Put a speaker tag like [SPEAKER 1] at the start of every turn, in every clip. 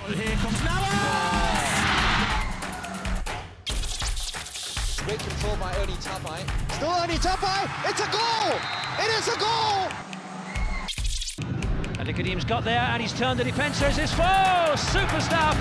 [SPEAKER 1] Here comes Nawaz!
[SPEAKER 2] Great control by Ernie Tapai.
[SPEAKER 3] Still Ernie Tapai, it's a goal! It is a goal!
[SPEAKER 1] Adikadim's got there and he's turned the defence as his foe! Super stuff!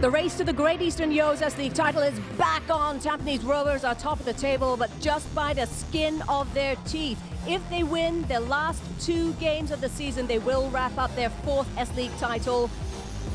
[SPEAKER 4] The race to the Great Eastern Yos S.LEAGUE title is back on. Tampines Rovers are top of the table, but just by the skin of their teeth. If they win their last 2 games of the season, they will wrap up their 4th S.LEAGUE title.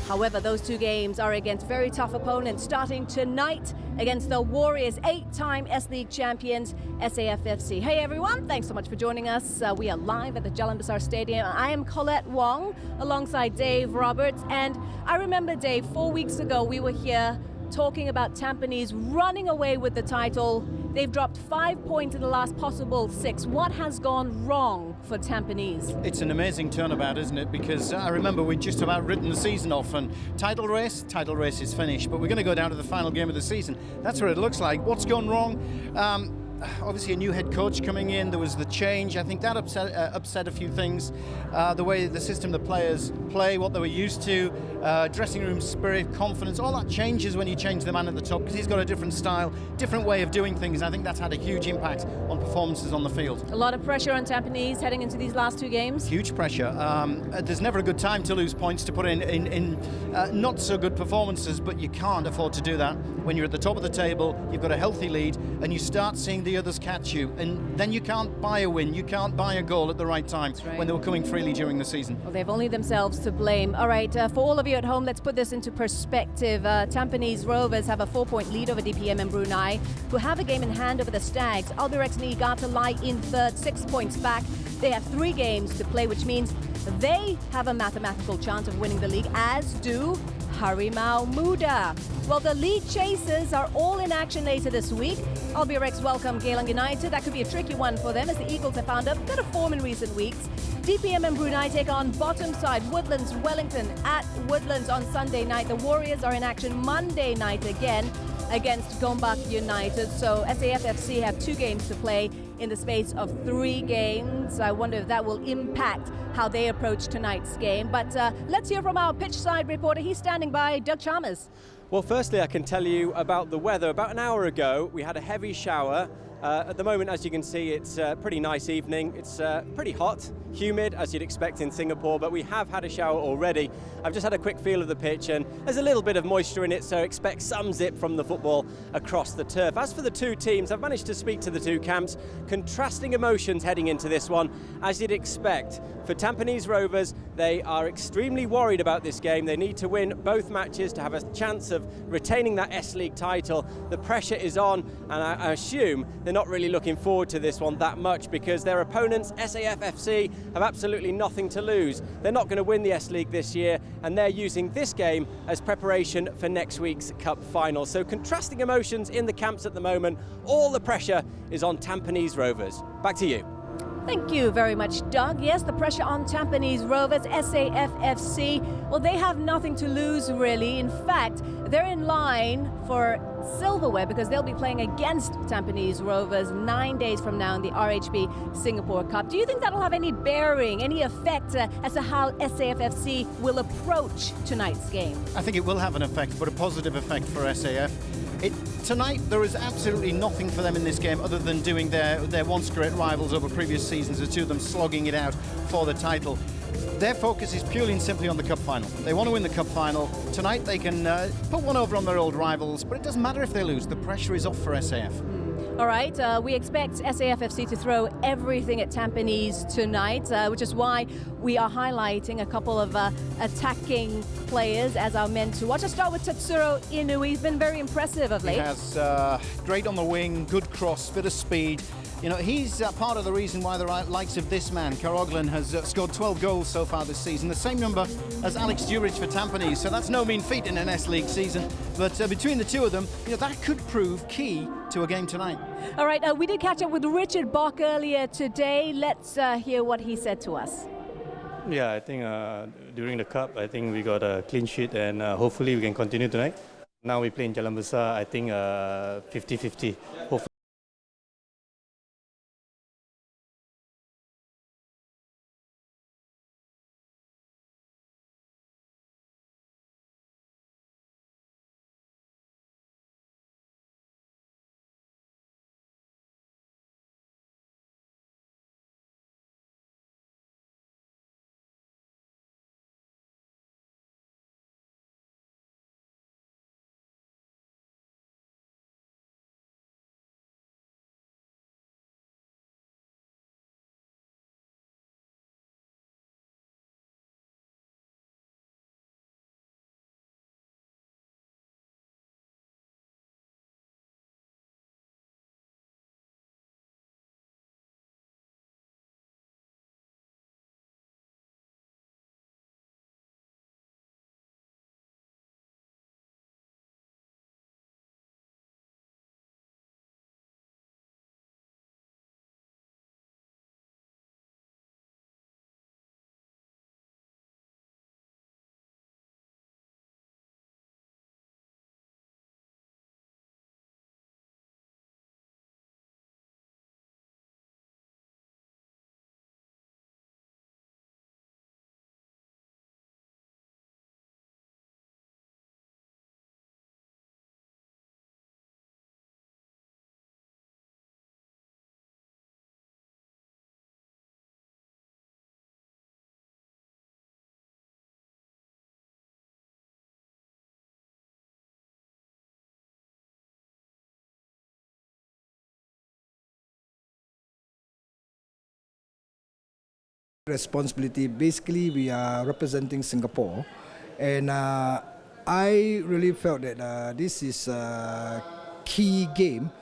[SPEAKER 4] However, those 2 games are against very tough opponents, starting tonight against the Warriors, 8-time S.LEAGUE champions, SAFFC. Hey everyone, thanks so much for joining us. We are live at the Jalan Besar Stadium. I am Colette Wong alongside Dave Roberts. And I remember, Dave, 4 weeks ago we were here talking about Tampines running away with the title. They've dropped 5 points in the last possible 6. What has gone wrong for Tampines?
[SPEAKER 3] It's an amazing turnabout, isn't it? Because I remember we'd just about written the season off, and title race is finished, but we're going to go down to the final game of the season. That's what it looks like. What's gone wrong? Obviously a new head coach coming in, there was the change. I think that upset a few things. The way the system the players play, what they were used to, dressing room spirit, confidence, all that changes when you change the man at the top, because he's got a different style, different way of doing things. I think that's had a huge impact on performances on the field.
[SPEAKER 4] A lot of pressure on Tampines heading into these last 2 games.
[SPEAKER 3] Huge pressure. There's never a good time to lose points, to put in not so good performances, but you can't afford to do that. When you're at the top of the table, you've got a healthy lead, and you start seeing the others catch you, and then you can't buy a win, you can't buy a goal at the right time.
[SPEAKER 4] Right.
[SPEAKER 3] When they were coming freely during the season.
[SPEAKER 4] Well, they've only themselves to blame. All right, for all of you at home, let's put this into perspective. Tampines Rovers have a 4-point lead over DPM and Brunei, who have a game in hand over the Stags. Albirex Niigata lie in third, 6 points back. They have 3 games to play, which means they have a mathematical chance of winning the league, as do Harimau Muda. Well, the lead chasers are all in action later this week. Albirex welcome Geylang United. That could be a tricky one for them, as the Eagles have found a bit of form in recent weeks. DPM and Brunei take on bottom side Woodlands Wellington at Woodlands on Sunday night. The Warriors are in action Monday night again against Gombak United. So SAFFC have 2 games to play in the space of 3 games. I wonder if that will impact how they approach tonight's game. But let's hear from our pitch side reporter. He's standing by, Doug Chalmers.
[SPEAKER 5] Well, firstly, I can tell you about the weather. About an hour ago, we had a heavy shower. At the moment, as you can see, it's a pretty nice evening. It's pretty hot, humid, as you'd expect in Singapore, but we have had a shower already. I've just had a quick feel of the pitch, and there's a little bit of moisture in it, so expect some zip from the football across the turf. As for the 2 teams, I've managed to speak to the 2 camps. Contrasting emotions heading into this one, as you'd expect. For Tampines Rovers, they are extremely worried about this game. They need to win both matches to have a chance of retaining that S.LEAGUE title. The pressure is on, and I assume they're not really looking forward to this one that much, because their opponents, SAFFC, have absolutely nothing to lose. They're not going to win the S.LEAGUE this year, and they're using this game as preparation for next week's Cup final. So contrasting emotions in the camps at the moment. All the pressure is on Tampines Rovers. Back to you.
[SPEAKER 4] Thank you very much, Doug. Yes, the pressure on Tampines Rovers, SAFFC. Well, they have nothing to lose, really. In fact, they're in line for silverware, because they'll be playing against Tampines Rovers 9 days from now in the RHB Singapore Cup. Do you think that'll have any bearing, any effect as to how SAFFC will approach tonight's game?
[SPEAKER 3] I think it will have an effect, but a positive effect for SAF. Tonight, there is absolutely nothing for them in this game other than doing their once great rivals over previous seasons, the 2 of them slogging it out for the title. Their focus is purely and simply on the cup final. They want to win the cup final. Tonight they can put one over on their old rivals, but it doesn't matter if they lose. The pressure is off for SAF.
[SPEAKER 4] All right, we expect SAFFC to throw everything at Tampines tonight, which is why we are highlighting a couple of attacking players as our men to watch. Let's start with Tatsuro Inoue. He's been very impressive of late.
[SPEAKER 3] He has great on the wing, good cross, bit of speed. You know, he's part of the reason why the likes of this man, Karoglan, has scored 12 goals so far this season, the same number as Alex Duric for Tampines, so that's no mean feat in an S-League season. But between the 2 of them, you know, that could prove key to a game tonight.
[SPEAKER 4] All right, we did catch up with Richard Bock earlier today. Let's hear what he said to us.
[SPEAKER 6] Yeah, I think during the cup, I think we got a clean sheet and hopefully we can continue tonight. Now we play in Jalan Besar, I think 50-50. Hopefully.
[SPEAKER 7] Responsibility. Basically, we are representing Singapore, and I really felt that this is a key game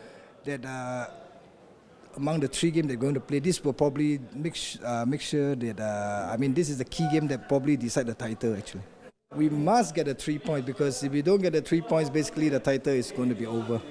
[SPEAKER 7] that among the 3 games they're going to play, this will probably make sure that I mean, this is the key game that probably decide the title. Actually, we must get the 3 points, because if we don't get the 3 points, basically the title is going to be over.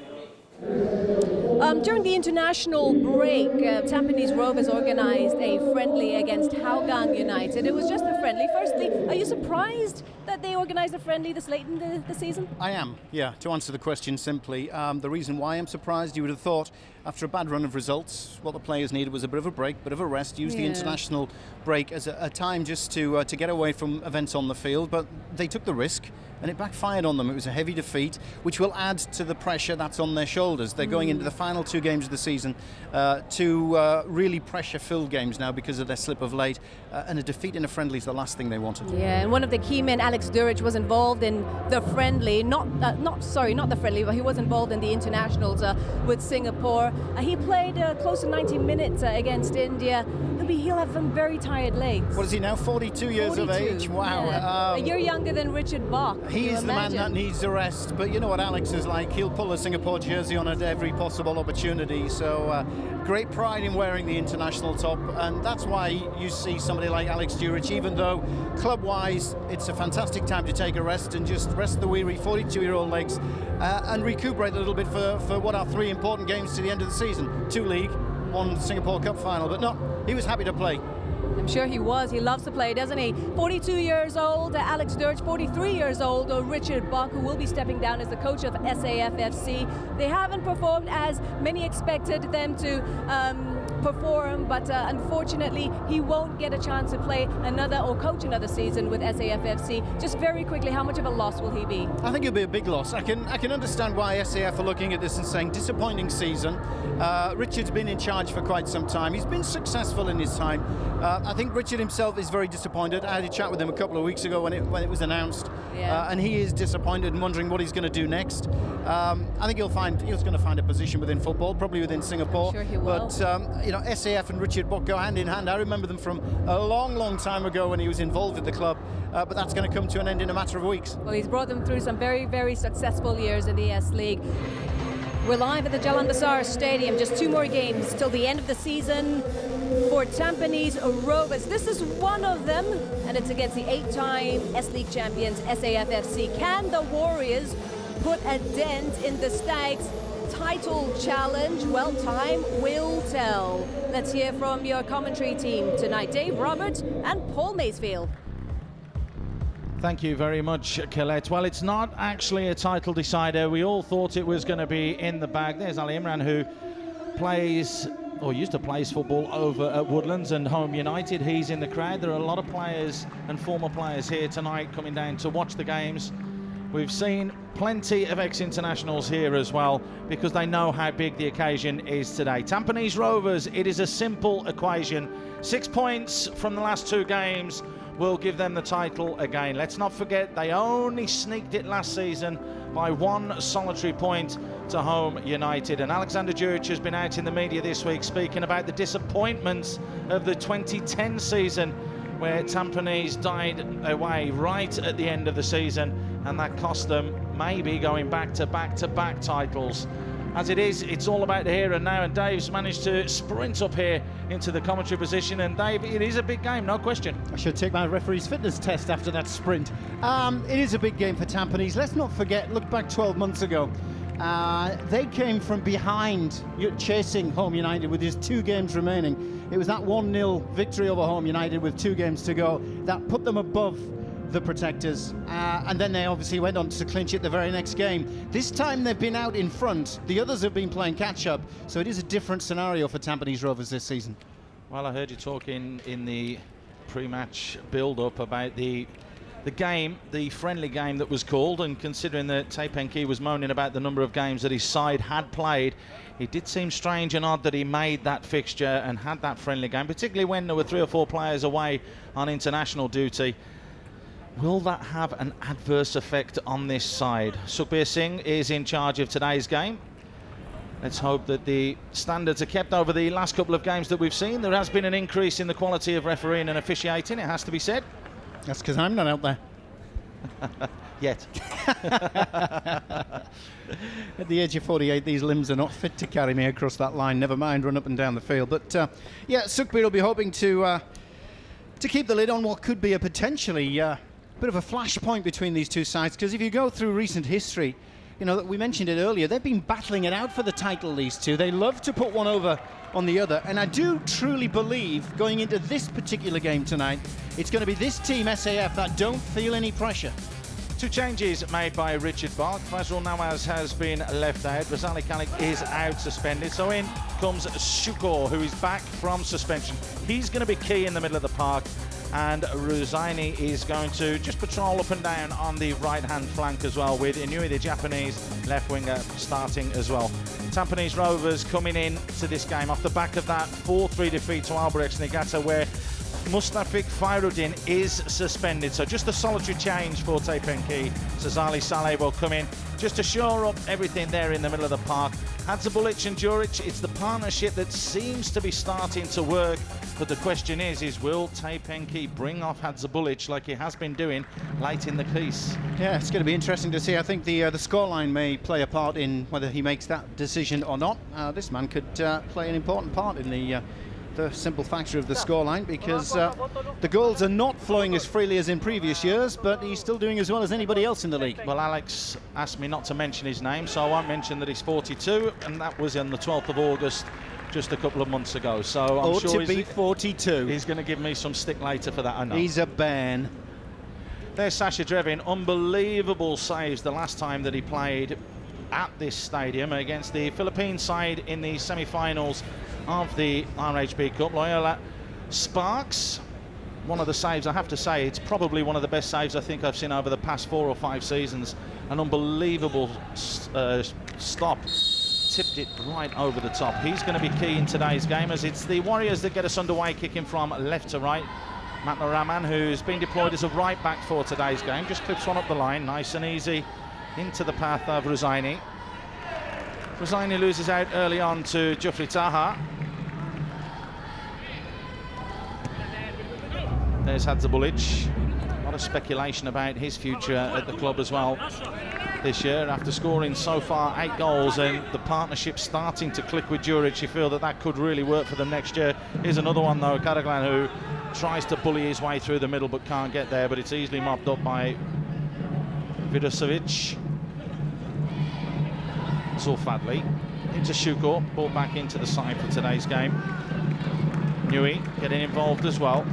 [SPEAKER 4] During the international break, Tampines Rovers organised a friendly against Hougang United. It was just a friendly. Firstly, are you surprised that they organised a friendly this late in the season?
[SPEAKER 3] I am, yeah. To answer the question simply, the reason why I'm surprised, you would have thought after a bad run of results, what the players needed was a bit of a break, bit of a rest, use the international break as a time just to get away from events on the field, but they took the risk and it backfired on them. It was a heavy defeat, which will add to the pressure that's on their shoulders. They're going into the final 2 games of the season to really pressure-filled games now because of their slip of late, and a defeat in a friendly is the last thing they wanted.
[SPEAKER 4] Yeah, and one of the key men, Alex Durich, was involved in the friendly, not the friendly, but he was involved in the internationals with Singapore. He played close to 90 minutes against India. He'll have some very tired legs.
[SPEAKER 3] What is he now, 42 years of age? Wow.
[SPEAKER 4] Yeah. A year younger than Richard Bach.
[SPEAKER 3] He is the man that needs a rest, but you know what Alex is like. He'll pull a Singapore jersey on at every possible opportunity, so great pride in wearing the international top, and that's why you see somebody like Alex Durich, even though club-wise it's a fantastic time to take a rest and just rest the weary 42-year-old legs and recuperate a little bit for what are 3 important games to the end of the season. 2 league, 1 Singapore Cup final, but no, he was happy to play.
[SPEAKER 4] I'm sure he was. He loves to play, doesn't he? 42 years old, Alex Durich. 43 years old, Richard Bach, who will be stepping down as the coach of SAFFC. They haven't performed as many expected them to perform, but unfortunately, he won't get a chance to play another or coach another season with SAFFC. Just very quickly, how much of a loss will he be?
[SPEAKER 3] I think it'll be a big loss. I can understand why SAF are looking at this and saying disappointing season. Richard's been in charge for quite some time. He's been successful in his time. I think Richard himself is very disappointed. I had a chat with him a couple of weeks ago when it was announced, and he is disappointed and wondering what he's going to do next. I think he's going to find a position within football, probably within Singapore.
[SPEAKER 4] I'm sure he will.
[SPEAKER 3] But you know, SAF and Richard Bach go hand in hand. I remember them from a long, long time ago when he was involved with the club. But that's going to come to an end in a matter of weeks.
[SPEAKER 4] Well, he's brought them through some very, very successful years in the S-League. We're live at the Jalan Besar Stadium. Just 2 more games till the end of the season for Tampines Rovers. This is one of them, and it's against the 8-time S-League champions, SAFFC. Can the Warriors put a dent in the Stags' title challenge? Well, time will tell. Let's hear from your commentary team tonight, Dave Roberts and Paul Masefield.
[SPEAKER 1] Thank you very much, Colette. Well, it's not actually a title decider. We all thought it was going to be in the bag. There's Ali Imran, who plays, or used to play football over at Woodlands and Home United. He's in the crowd. There are a lot of players and former players here tonight coming down to watch the games. We've seen plenty of ex-internationals here as well, because they know how big the occasion is today. Tampines Rovers, it is a simple equation. 6 points from the last 2 games will give them the title again. Let's not forget, they only sneaked it last season by 1 solitary point to Home United. And Alexander Djuric has been out in the media this week speaking about the disappointments of the 2010 season, where Tampines died away right at the end of the season, and that cost them maybe going back to back-to-back titles. As it is, it's all about the here and now, and Dave's managed to sprint up here into the commentary position. And Dave, it is a big game, no question.
[SPEAKER 3] I should take my referee's fitness test after that sprint. It is a big game for Tampines. Let's not forget, look back 12 months ago. They came from behind, chasing Home United with just 2 games remaining. It was that 1-0 victory over Home United with 2 games to go that put them above the Protectors, and then they obviously went on to clinch it the very next game. This time they've been out in front. The others have been playing catch-up, so it is a different scenario for Tampines Rovers this season.
[SPEAKER 1] Well, I heard you talking in the pre-match build-up about the game, the friendly game that was called, and considering that Tae Penki was moaning about the number of games that his side had played, it did seem strange and odd that he made that fixture and had that friendly game, particularly when there were 3 or 4 players away on international duty. Will that have an adverse effect on this side? Sukhbir Singh is in charge of today's game. Let's hope that the standards are kept over the last couple of games that we've seen. There has been an increase in the quality of refereeing and officiating, it has to be said.
[SPEAKER 3] That's because I'm not out there.
[SPEAKER 1] Yet.
[SPEAKER 3] At the age of 48, these limbs are not fit to carry me across that line, never mind run up and down the field. But yeah, Sukhbir will be hoping to keep the lid on what could be a potentially bit of a flashpoint between these 2 sides, because if you go through recent history, you know, we mentioned it earlier, they've been battling it out for the title, these 2. They love to put one over on the other, and I do truly believe going into this particular game tonight, it's going to be this team, SAF, that don't feel any pressure.
[SPEAKER 1] 2 changes made by Richard Bark. Fazrul Nawaz has been left out. Razali Kalik is out suspended. So in comes Shukor, who is back from suspension. He's going to be key in the middle of the park. And Ruzaini is going to just patrol up and down on the right-hand flank as well, with Inui, the Japanese left winger, starting as well. Tampines Rovers coming in to this game off the back of that 4-3 defeat to Albirex Niigata, where Mustafik Fairuddin is suspended. So just a solitary change for Tae Penki. Sazali Saleh will come in just to shore up everything there in the middle of the park. Hadzabulic and Djuric, it's the partnership that seems to be starting to work. But the question is will Tae Penki bring off Hadzabulic like he has been doing late in the piece?
[SPEAKER 3] Yeah, it's going to be interesting to see. I think the scoreline may play a part in whether he makes that decision or not. This man could play an important part in the simple factor of the scoreline, because the goals are not flowing as freely as in previous years, but he's still doing as well as anybody else in the league.
[SPEAKER 1] Well, Alex asked me not to mention his name, so I won't mention that he's 42, and that was on the 12th of August, just a couple of months ago. So I'm sure
[SPEAKER 3] to be 42.
[SPEAKER 1] He's going to give me some stick later for that, I know.
[SPEAKER 3] He's a ban.
[SPEAKER 1] There's Sasha Drevin, unbelievable saves the last time that he played at this stadium against the Philippine side in the semi-finals of the RHB Cup. Loyola Sparks, one of the saves, I have to say, it's probably one of the best saves I think I've seen over the past 4 or 5 seasons. An unbelievable stop, tipped it right over the top. He's going to be key in today's game, as it's the Warriors that get us underway, kicking from left to right. Matna Rahman, who's been deployed as a right back for today's game, just clips one up the line, nice and easy into the path of Ruzaini. Ruzaini loses out early on to Jufri Taha. There's Hadzabulic. A lot of speculation about his future at the club as well this year, after scoring so far 8 goals, and the partnership starting to click with Djuric. You feel that that could really work for them next year. Here's another one though, Karaglan, who tries to bully his way through the middle but can't get there, but it's easily mopped up by Vidosevic. Fazrul Fadli into Shuko, ball back into the side for today's game. Nui getting involved as well.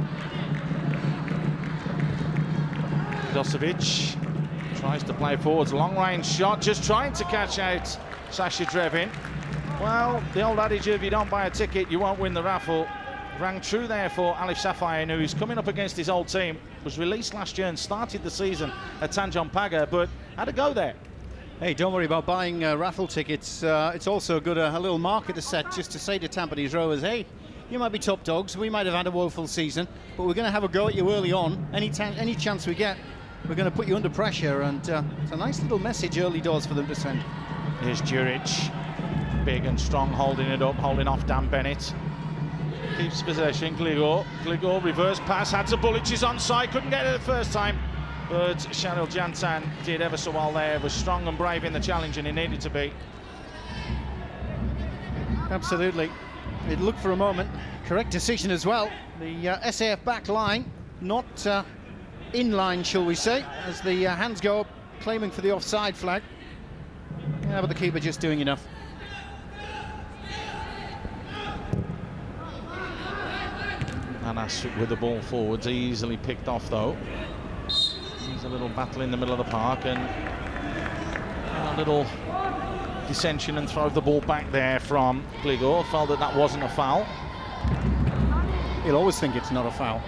[SPEAKER 1] Dosovic tries to play forwards, long range shot, just trying to catch out Sasha Drevin. Well, the old adage of you don't buy a ticket, you won't win the raffle, rang true there for Alif Safayan, who's coming up against his old team, was released last year and started the season at Tanjong Pagar, but had a go there.
[SPEAKER 3] Hey, don't worry about buying raffle tickets. It's also good a little marker to set just to say to Tampines Rovers, hey, you might be top dogs, we might have had a woeful season, but we're going to have a go at you early on. Any chance we get, we're going to put you under pressure, and it's a nice little message early doors for them to send.
[SPEAKER 1] Here's Djuric, big and strong, holding it up, holding off Dan Bennett. Keeps possession, Gligor, reverse pass, Hadzabulic is onside, couldn't get it the first time, but Shahril Jantan did ever so well there, was strong and brave in the challenge, and he needed to be.
[SPEAKER 3] Absolutely. It looked for a moment, correct decision as well. The SAF back line, not in line, shall we say, as the hands go up, claiming for the offside flag. Yeah, but the keeper just doing enough.
[SPEAKER 1] Anas with the ball forwards, easily picked off though. There's a little battle in the middle of the park, and a little dissension and throw the ball back there from Gligor. Felt that wasn't a foul.
[SPEAKER 3] He'll always think it's not a foul.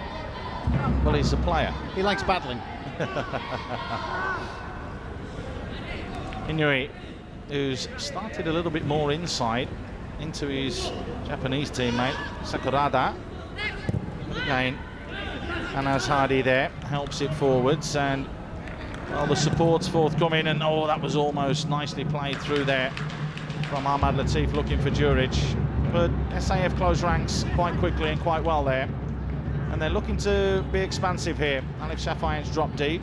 [SPEAKER 1] Well, he's a player.
[SPEAKER 3] He likes battling.
[SPEAKER 1] Inui, who's started a little bit more inside into his Japanese teammate Sakurada. But again, Anas Hadi there helps it forwards, and well, the support's forthcoming, and oh, that was almost nicely played through there from Ahmad Latiff looking for Djuric. But SAF close ranks quite quickly and quite well there, and they're looking to be expansive here. Alif Safayan's dropped deep.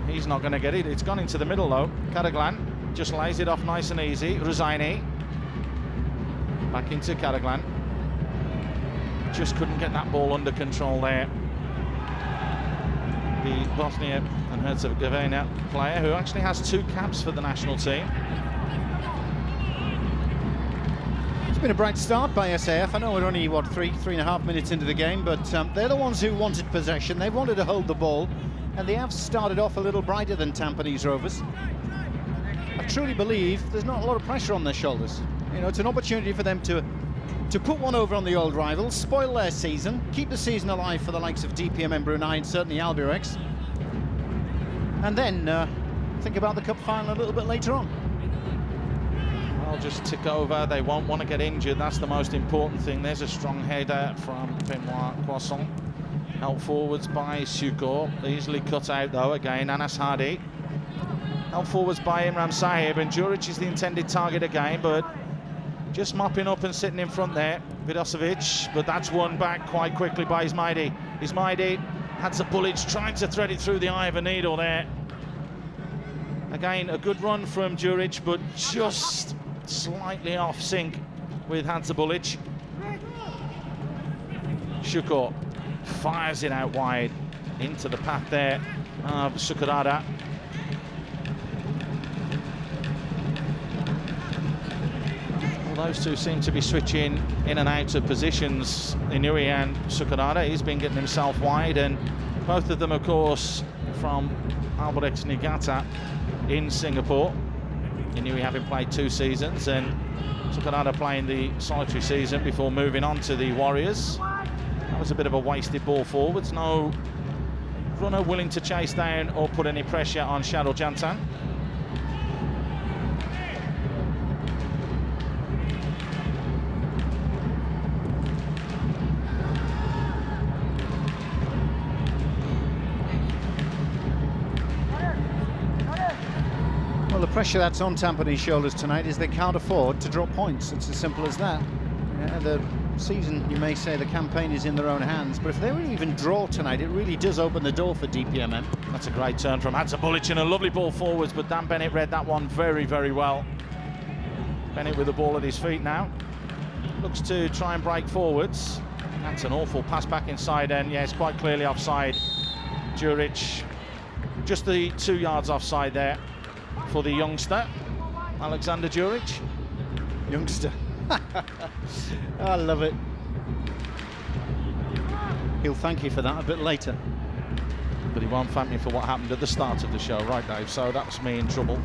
[SPEAKER 1] He's not going to get it. It's gone into the middle though. Karaglan just lays it off nice and easy. Ruzaini back into Karaglan. Just couldn't get that ball under control there. The Bosnia and Herzegovina player, who actually has 2 caps for the national team.
[SPEAKER 3] It's been a bright start by SAF. I know we're only, what, three and a half minutes into the game, but they're the ones who wanted possession. They wanted to hold the ball, and they have started off a little brighter than Tampines Rovers. I truly believe there's not a lot of pressure on their shoulders. You know, it's an opportunity for them to put one over on the old rivals, spoil their season, keep the season alive for the likes of DPM Brunei and certainly Albirex, and then think about the cup final a little bit later on.
[SPEAKER 1] I'll just tick over. They won't want to get injured. That's the most important thing. There's a strong header from Benoit Croissant. Help forwards by Sukor. Easily cut out though. Again, Anas Hadi. Help forwards by Imran Sahib, and Djuric is the intended target again, but just mopping up and sitting in front there, Vidosevic, but that's won back quite quickly by Ismaidi. Ismaidi had the bullets trying to thread it through the eye of a needle there. Again, a good run from Djuric, but just slightly off sync with Hadzabulic. Shukor fires it out wide into the path there of Sakurada. Those two seem to be switching in and out of positions. Inui and Sakurada, he's been getting himself wide, and both of them, of course, from Albirex Niigata in Singapore. Inui having played 2 seasons, and Sakurada playing the solitary season before moving on to the Warriors. That was a bit of a wasted ball forwards. No runner willing to chase down or put any pressure on Shahril Jantan.
[SPEAKER 3] Well, the pressure that's on Tampines' shoulders tonight is they can't afford to drop points. It's as simple as that. The season, you may say, the campaign is in their own hands, but if they were to even draw tonight, it really does open the door for DPMM.
[SPEAKER 1] That's a great turn from Hadzabulic, and a lovely ball forwards, but Dan Bennett read that one very, very well. Bennett with the ball at his feet now. Looks to try and break forwards. That's an awful pass back inside, and yes, quite clearly offside. Djuric, just the 2 yards offside there for the youngster. Alexander Juric.
[SPEAKER 3] Youngster. I love it. He'll thank you for that a bit later.
[SPEAKER 1] But he won't thank me for what happened at the start of the show, right, Dave? So that's me in trouble.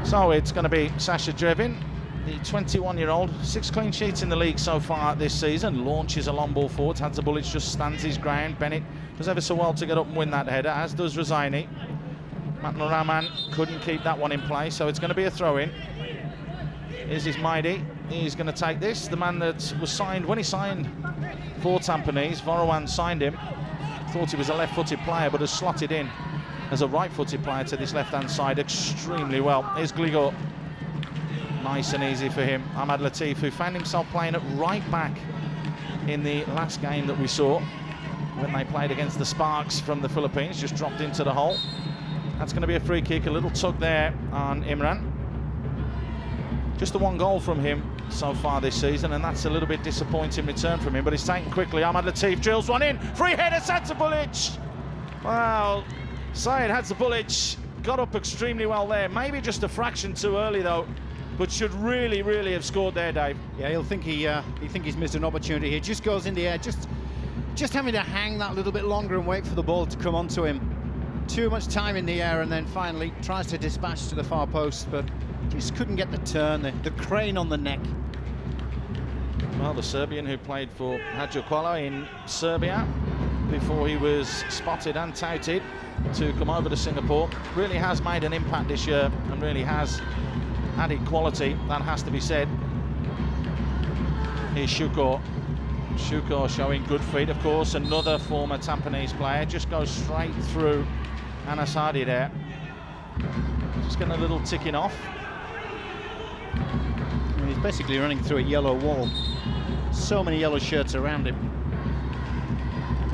[SPEAKER 1] So it's going to be Sasha Drevin, the 21-year-old, 6 clean sheets in the league so far this season. Launches a long ball forward. Hadzabulic just stands his ground. Benoit does ever so well to get up and win that header, as does Razaini. Matnuraman couldn't keep that one in play, so it's going to be a throw-in. Here's his Maidi. He's going to take this. The man that was signed, when he signed for Tampines, Vorowan signed him. Thought he was a left-footed player, but has slotted in as a right-footed player to this left-hand side extremely well. Here's Gligo. Nice and easy for him. Ahmad Latiff, who found himself playing at right back in the last game that we saw when they played against the Sparks from the Philippines, just dropped into the hole. That's going to be a free kick, a little tug there on Imran. Just the one goal from him so far this season, and that's a little bit disappointing return from him, but it's taken quickly. Ahmad Latiff drills one in. Free header, Hadzabulic. Wow. Said Hadzabulic got up extremely well there. Maybe just a fraction too early though, but should really, really have scored there, Dave.
[SPEAKER 3] Yeah, he'll think he's missed an opportunity here. Just goes in the air, just having to hang that little bit longer and wait for the ball to come onto him. Too much time in the air, and then finally tries to dispatch to the far post, but just couldn't get the turn, the crane on the neck.
[SPEAKER 1] Well, the Serbian who played for Hajduk Kuala in Serbia before he was spotted and touted to come over to Singapore, really has made an impact this year and really has added quality, that has to be said. Here's Shuko. Shuko showing good feet, of course, another former Tampines player, just goes straight through Anas Hadi there. Just getting a little ticking off.
[SPEAKER 3] And he's basically running through a yellow wall. So many yellow shirts around him.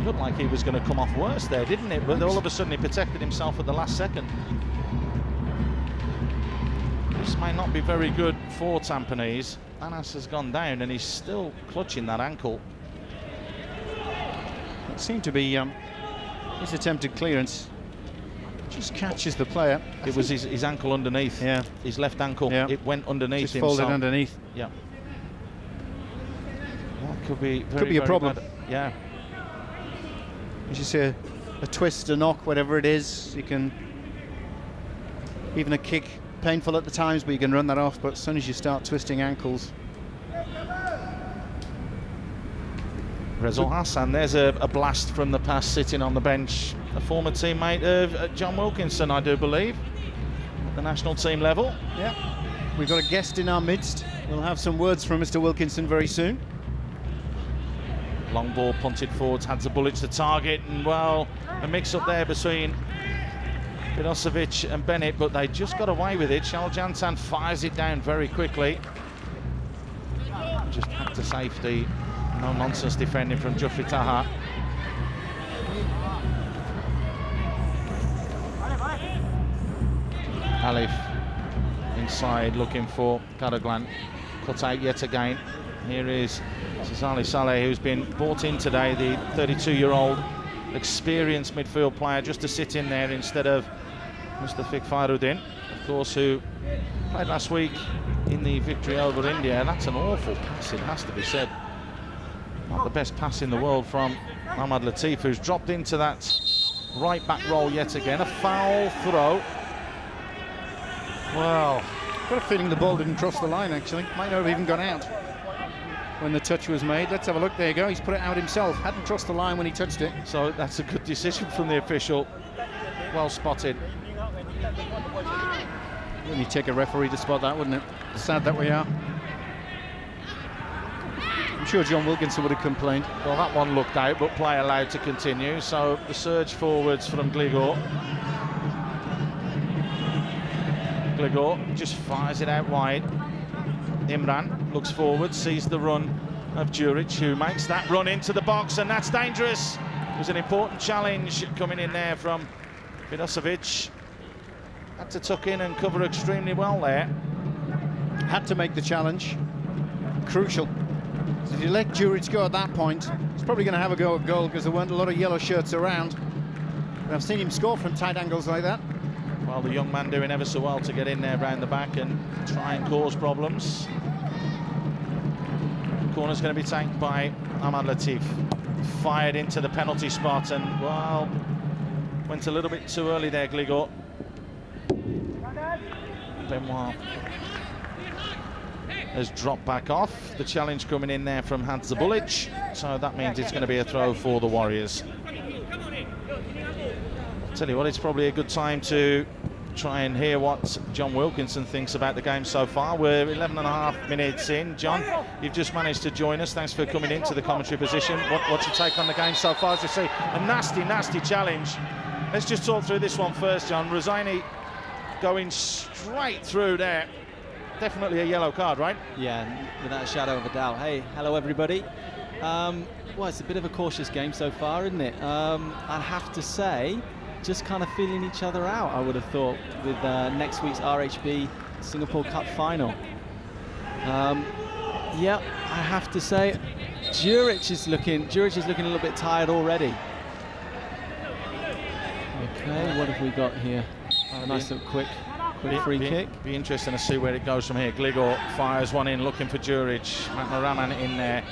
[SPEAKER 1] Looked like he was going to come off worse there, didn't it? But all of a sudden he protected himself at the last second. This may not be very good for Tampines. Anas has gone down and he's still clutching that ankle.
[SPEAKER 3] It seemed to be his attempted clearance. Just catches the player.
[SPEAKER 1] It was his ankle underneath.
[SPEAKER 3] Yeah.
[SPEAKER 1] His left ankle.
[SPEAKER 3] Yeah.
[SPEAKER 1] It went underneath
[SPEAKER 3] just
[SPEAKER 1] him.
[SPEAKER 3] Folded underneath.
[SPEAKER 1] Yeah. That could be very,
[SPEAKER 3] could be a problem.
[SPEAKER 1] Bad. Yeah.
[SPEAKER 3] As you say, a twist, a knock, whatever it is, you can, even a kick, painful at the times, but you can run that off. But as soon as you start twisting ankles.
[SPEAKER 1] Rezul Hassan, there's a blast from the past, sitting on the bench. A former teammate of John Wilkinson, I do believe, at the national team level.
[SPEAKER 3] Yeah, we've got a guest in our midst. We'll have some words from Mr. Wilkinson very soon.
[SPEAKER 1] Long ball punted forwards, Hadzabulic the target, and well, a mix-up there between Vidosevic and Benoit, but they just got away with it. Charles Jantan fires it down very quickly. Just had to safety. No nonsense defending from Jufri Taha. Alif inside looking for Karaglan. Cut out yet again. Here is Sazali Saleh, who's been brought in today, the 32-year-old experienced midfield player, just to sit in there instead of Mustafik Faruddin, of course, who played last week in the victory over India. That's an awful pass, it has to be said. Not the best pass in the world from Ahmad Latiff, who's dropped into that right back role yet again. A foul throw. Well,
[SPEAKER 3] got a feeling the ball didn't cross the line, actually. Might not have even gone out when the touch was made. Let's have a look. There you go. He's put it out himself. Hadn't crossed the line when he touched it.
[SPEAKER 1] So that's a good decision from the official. Well spotted.
[SPEAKER 3] Wouldn't you take a referee to spot that, wouldn't it? Sad that we are. I'm sure John Wilkinson would have complained.
[SPEAKER 1] Well, that one looked out, but play allowed to continue. So the surge forwards from Gligo. Gligo just fires it out wide. Imran looks forward, sees the run of Juric, who makes that run into the box, and that's dangerous. It was an important challenge coming in there from Vidosevic had to tuck in and cover extremely well there.
[SPEAKER 3] Had to make the challenge. Crucial. So if you let Juric go at that point, he's probably going to have a go at goal because there weren't a lot of yellow shirts around. But I've seen him score from tight angles like that.
[SPEAKER 1] Well, the young man doing ever so well to get in there round the back and try and cause problems. Corner's going to be taken by Ahmad Latiff. Fired into the penalty spot and, well, went a little bit too early there, Gligo. Benoit has dropped back off. The challenge coming in there from Hadzabulic, so that means it's going to be a throw for the Warriors. Tell you what, it's probably a good time to try and hear what John Wilkinson thinks about the game so far. We're 11.5 minutes in. John, you've just managed to join us. Thanks for coming into the commentary position. What's your take on the game so far? As you see, a nasty challenge. Let's just talk through this one first, John. Rosani going straight through there. Definitely a yellow card, right?
[SPEAKER 8] Yeah, without a shadow of a doubt. Hey, hello everybody. Well, it's a bit of a cautious game so far, isn't it? I have to say, just kind of feeling each other out, I would have thought, with next week's RHB Singapore Cup final. Yeah, I have to say, Juric is looking a little bit tired already. Okay, what have we got here? A nice little quick free kick.
[SPEAKER 1] Be interesting to see where it goes from here. Gligo fires one in, looking for Juric. Rahman in there.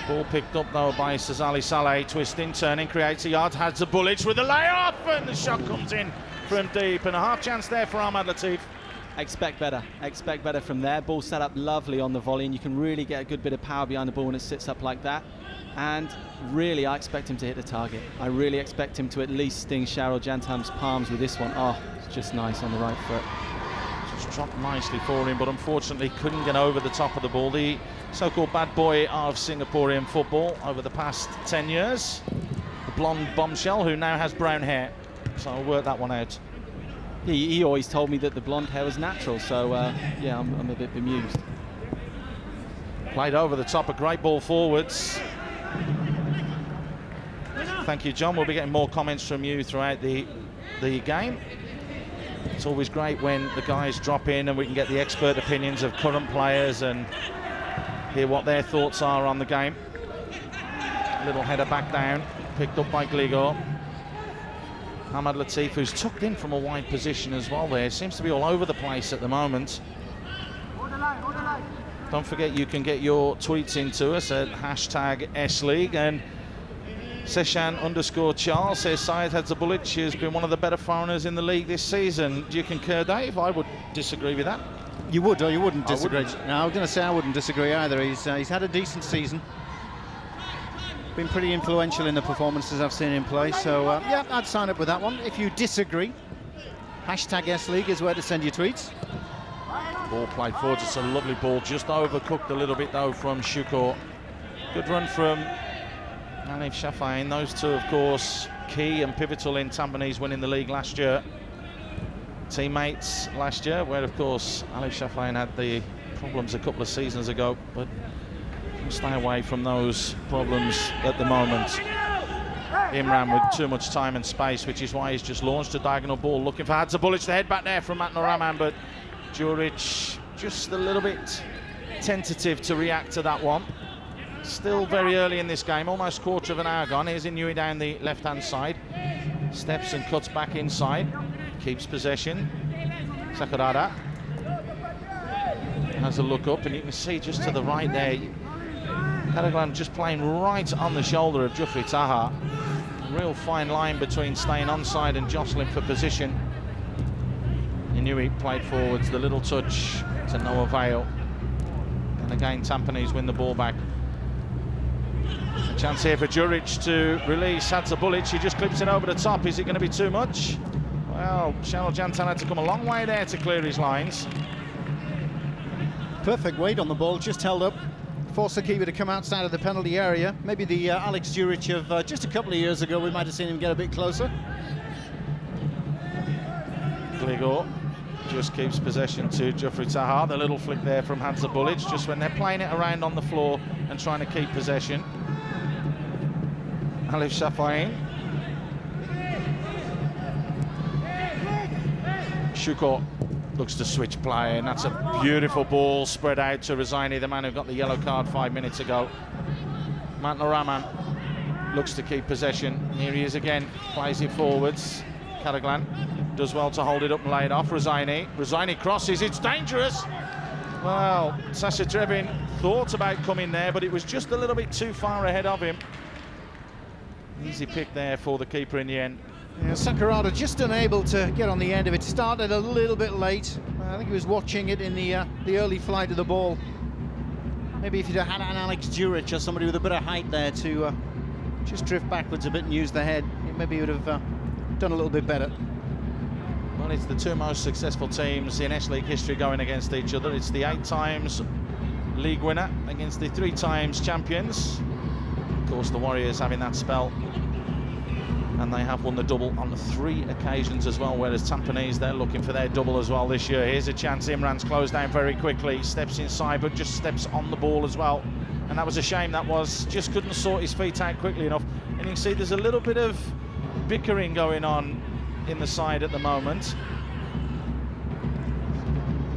[SPEAKER 1] Ball picked up though by Sazali Saleh. Twisting, turning, creates a yard. Hadzabulic with a layoff, and the shot comes in from deep. And a half chance there for Ahmad Latiff.
[SPEAKER 8] Expect better from there. Ball set up lovely on the volley, and you can really get a good bit of power behind the ball when it sits up like that. And really, I expect him to hit the target. I really expect him to at least sting Cheryl Jantam's palms with this one. Oh, it's just nice on the right foot.
[SPEAKER 1] Just dropped nicely for him, but unfortunately couldn't get over the top of the ball. The so-called bad boy of Singaporean football over the past 10 years. The blonde bombshell who now has brown hair. So I'll work that one out.
[SPEAKER 8] He always told me that the blonde hair was natural, so yeah, I'm a bit bemused.
[SPEAKER 1] Played over the top, a great ball forwards. Thank you, John. We'll be getting more comments from you throughout the game. It's always great when the guys drop in and we can get the expert opinions of current players and hear what their thoughts are on the game. Little header back down, picked up by Gligo. Ahmad Latiff, who's tucked in from a wide position as well there, seems to be all over the place at the moment. Don't forget you can get your tweets into us at hashtag S.LEAGUE, and Seshan_Charles says Syed Hadzabulic has been one of the better foreigners in the league this season. Do you concur, Dave? I would disagree with that.
[SPEAKER 3] You would or you wouldn't disagree?
[SPEAKER 1] No,
[SPEAKER 3] I was going to say I wouldn't disagree either. He's had a decent season. Been pretty influential in the performances I've seen him play. So yeah, I'd sign up with that one. If you disagree, hashtag S.LEAGUE is where to send your tweets.
[SPEAKER 1] Ball played forward. It's a lovely ball, just overcooked a little bit though from Shuko. Good run from Alif Shafain. Those two, of course, key and pivotal in Tampines winning the league last year. Teammates last year, where of course Alif Shafain had the problems a couple of seasons ago, but we'll stay away from those problems at the moment. Imran with too much time and space, which is why he's just launched a diagonal ball looking for Hadzabulic. The head back there from Matno Rahman, but Juric just a little bit tentative to react to that one. Still very early in this game, almost quarter of an hour gone. Here's Inui down the left-hand side. Steps and cuts back inside. Keeps possession. Sakurada has a look up, and you can see just to the right there, Karaglan just playing right on the shoulder of Jufri Taha. Real fine line between staying onside and jostling for position. Inui played forwards, the little touch to no avail. And again, Tampines win the ball back. A chance here for Juric to release Hadzabulic. He just clips it over the top. Is it going to be too much? Well, Cheryl Jantan had to come a long way there to clear his lines.
[SPEAKER 3] Perfect weight on the ball, just held up. Forced the keeper to come outside of the penalty area. Maybe the Alex Juric of just a couple of years ago, we might have seen him get a bit closer.
[SPEAKER 1] Gligo just keeps possession to Jufri Taha. The little flick there from Hadzabulic, just when they're playing it around on the floor and trying to keep possession. Alif Shafain Shuko looks to switch play, and that's a beautiful ball spread out to Rosani, the man who got the yellow card 5 minutes ago. Matnaraman looks to keep possession. Here he is again, plays it forwards. Karaglan does well to hold it up and lay it off. Rosani crosses, it's dangerous. Well, Sasha Trevin thought about coming there, but it was just a little bit too far ahead of him. Easy pick there for the keeper in the end.
[SPEAKER 3] Yeah, Sakurada just unable to get on the end of it. Started a little bit late. I think he was watching it in the early flight of the ball. Maybe if you'd have had an Alex Duric or somebody with a bit of height there to just drift backwards a bit and use the head, maybe he would have done a little bit better.
[SPEAKER 1] Well, it's the two most successful teams in S-League history going against each other. It's the 8 times league winner against the 3 times champions. Of course, the Warriors having that spell, and they have won the double on 3 occasions as well, whereas Tampines, they're looking for their double as well this year. Here's a chance. Imran's closed down very quickly, steps inside, but just steps on the ball as well. And that was a shame. That was, just couldn't sort his feet out quickly enough. And you can see there's a little bit of bickering going on in the side at the moment.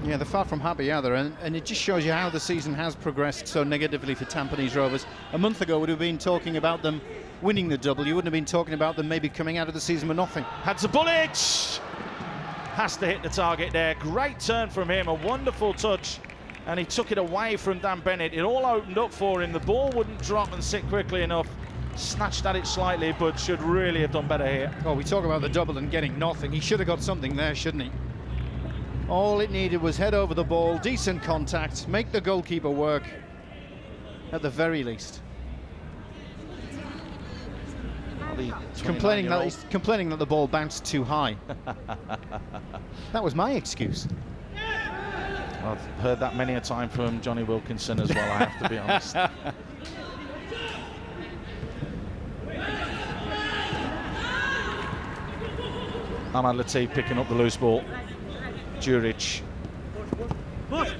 [SPEAKER 3] Yeah, they're far from happy either, and it just shows you how the season has progressed so negatively for Tampines Rovers. A month ago, we'd have been talking about them winning the double. You wouldn't have been talking about them maybe coming out of the season with nothing.
[SPEAKER 1] Hadzabulic has to hit the target there. Great turn from him, a wonderful touch, and he took it away from Dan Bennett. It all opened up for him. The ball wouldn't drop and sit quickly enough. Snatched at it slightly, but should really have done better here.
[SPEAKER 3] Oh, we talk about the double and getting nothing. He should have got something there, shouldn't he? All it needed was head over the ball, decent contact, make the goalkeeper work, at the very least. He's complaining that the ball bounced too high. That was my excuse.
[SPEAKER 1] I've heard that many a time from Johnny Wilkinson as well, I have to be honest. Ahmad Latiff picking up the loose ball. Duric. Looked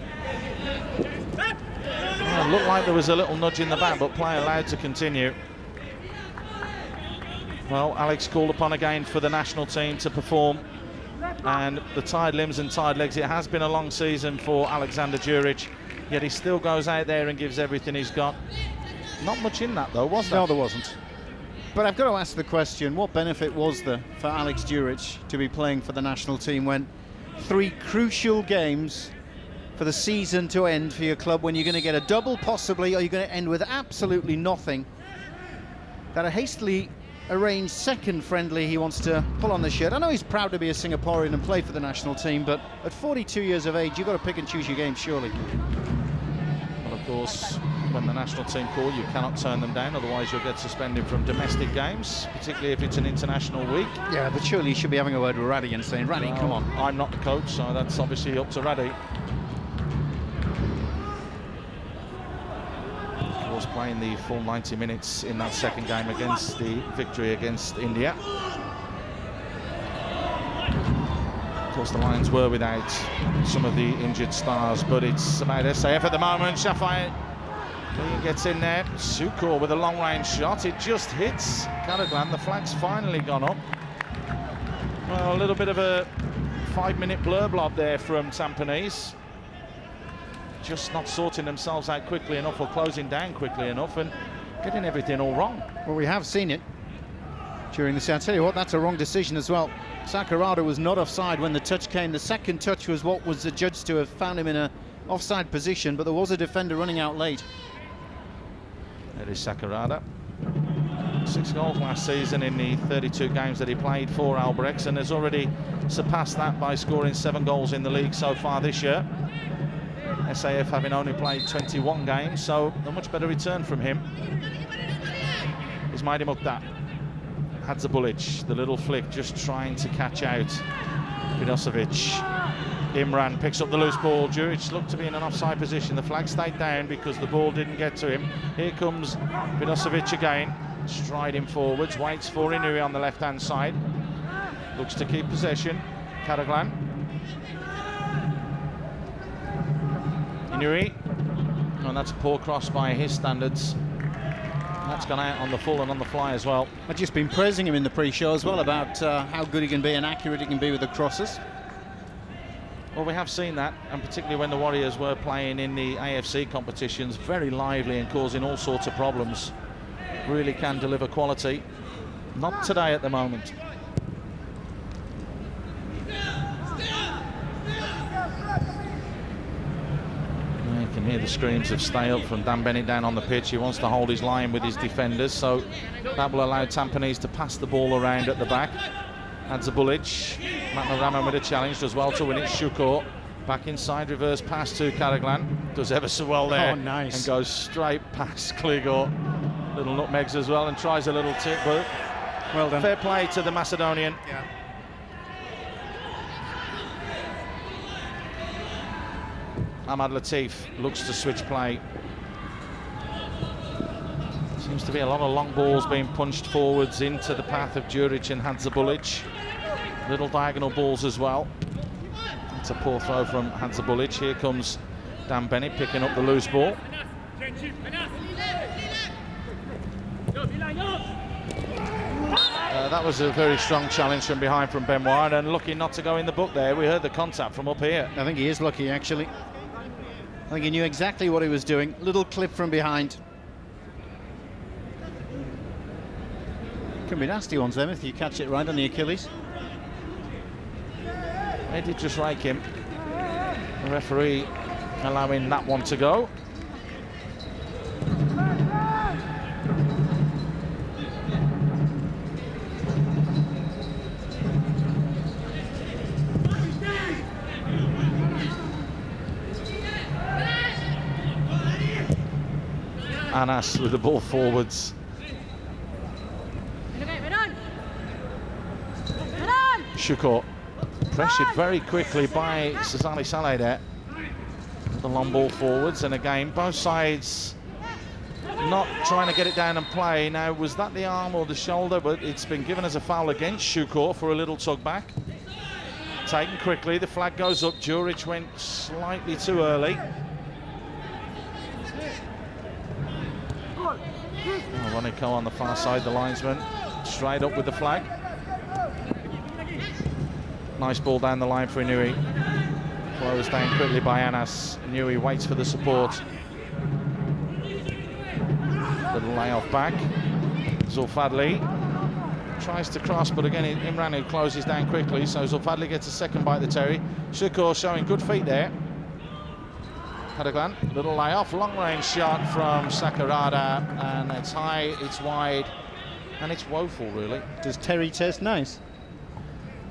[SPEAKER 1] like there was a little nudge in the back, but play allowed to continue. Well, Alex called upon again for the national team to perform, and the tired limbs and tired legs. It has been a long season for Alexander Duric, yet he still goes out there and gives everything he's got. Not much in that though, was there?
[SPEAKER 3] No, there wasn't. But I've got to ask the question, what benefit was there for Alex Duric to be playing for the national team when 3 crucial games for the season to end for your club, when you're going to get a double possibly, or you're going to end with absolutely nothing? That a hastily arranged second friendly he wants to pull on the shirt. I know he's proud to be a Singaporean and play for the national team, but at 42 years of age, you've got to pick and choose your games, surely.
[SPEAKER 1] Well, of course, when the national team call, you cannot turn them down, otherwise you'll get suspended from domestic games, particularly if it's an international week.
[SPEAKER 3] Yeah, but surely you should be having a word with Raddy and saying, Raddy, come on.
[SPEAKER 1] I'm not the coach, so that's obviously up to Raddy. Of course, playing the full 90 minutes in that second game against the victory against India. Of course, the Lions were without some of the injured stars, but it's about SAF at the moment. Shafai gets in there. Sukor with a long-range shot. It just hits Karaglan. The flag's finally gone up. Well, a little bit of a 5-minute blur blob there from Tampines. Just not sorting themselves out quickly enough, or closing down quickly enough, and getting everything all wrong.
[SPEAKER 3] Well, we have seen it during the set. I'll tell you what, that's a wrong decision as well. Sakurada was not offside when the touch came. The second touch was what was adjudged to have found him in a offside position, but there was a defender running out late.
[SPEAKER 1] There is Sakurada. 6 goals last season in the 32 games that he played for Albrechts, and has already surpassed that by scoring 7 goals in the league so far this year. SAF having only played 21 games, so a much better return from him. Is Maidi Mukhtar. Hadzabulic, the little flick, just trying to catch out Vidosevic. Imran picks up the loose ball. Duric looked to be in an offside position. The flag stayed down because the ball didn't get to him. Here comes Vidosevic again, striding forwards, waits for Inui on the left-hand side. Looks to keep possession. Karaglan. Inui. And that's a poor cross by his standards. That's gone out on the full and on the fly as well.
[SPEAKER 3] I've just been praising him in the pre-show as well about how good he can be and accurate he can be with the crosses.
[SPEAKER 1] Well, we have seen that, and particularly when the Warriors were playing in the AFC competitions, very lively and causing all sorts of problems. Really can deliver quality. Not today at the moment. You can hear the screams of stay up from Dan Bennett down on the pitch. He wants to hold his line with his defenders, so that will allow Tampines to pass the ball around at the back. Hadzabulic, Matnaraman with a challenge, does well to win it. Shukor back inside, reverse pass to Karaglan, does ever so well there.
[SPEAKER 3] Oh, nice. And
[SPEAKER 1] goes straight past Kligor. Little nutmegs as well and tries a little tip, but
[SPEAKER 3] well done.
[SPEAKER 1] Fair play to the Macedonian.
[SPEAKER 3] Yeah.
[SPEAKER 1] Ahmad Latiff looks to switch play. Seems to be a lot of long balls being punched forwards into the path of Djuric and Hadzabulic. Little diagonal balls as well. It's a poor throw from Hadzabulic. Here comes Dan Bennett picking up the loose ball. That was a very strong challenge from behind from Benoit, and lucky not to go in the book there. We heard the contact from up here.
[SPEAKER 3] I think he is lucky, actually. I think he knew exactly what he was doing. Little clip from behind. Can be nasty ones, them, if you catch it right on the Achilles.
[SPEAKER 1] They did just rake him. The referee allowing that one to go. Anas with the ball forwards. Shukor pressured very quickly by Sazali Saleh there. The long ball forwards, and again both sides not trying to get it down and play. Now, was that the arm or the shoulder? But it's been given as a foul against Shukor for a little tug back. Taken quickly, the flag goes up. Djuric went slightly too early. Ronico on the far side, the linesman, straight up with the flag. Nice ball down the line for Inui. Closed down quickly by Anas. Inui waits for the support. Little layoff back. Zulfadli tries to cross, but again Imran closes down quickly, so Zulfadli gets a second bite of the Terry. Shukor showing good feet there. Karaglan, little layoff, long range shot from Sakurada, and it's high, it's wide, and it's woeful really.
[SPEAKER 3] Does Terry taste nice?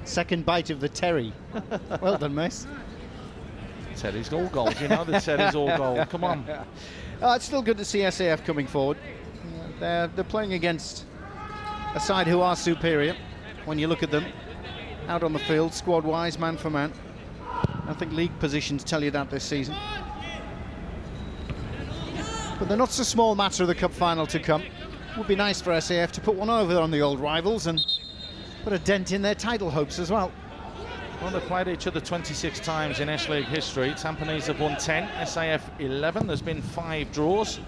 [SPEAKER 3] Second bite of the Terry. Well done, Mace.
[SPEAKER 1] Terry's all gold, you know that Terry's all gold. Come on.
[SPEAKER 3] It's still good to see SAF coming forward. They're playing against a side who are superior when you look at them out on the field, squad-wise, man for man. I think league positions tell you that this season. But they're not so small matter of the cup final to come. It would be nice for SAF to put one over on the old rivals and put a dent in their title hopes as well.
[SPEAKER 1] Well, they've played each other 26 times in S-League history. Tampines have won 10, SAF 11. There's been 5 draws.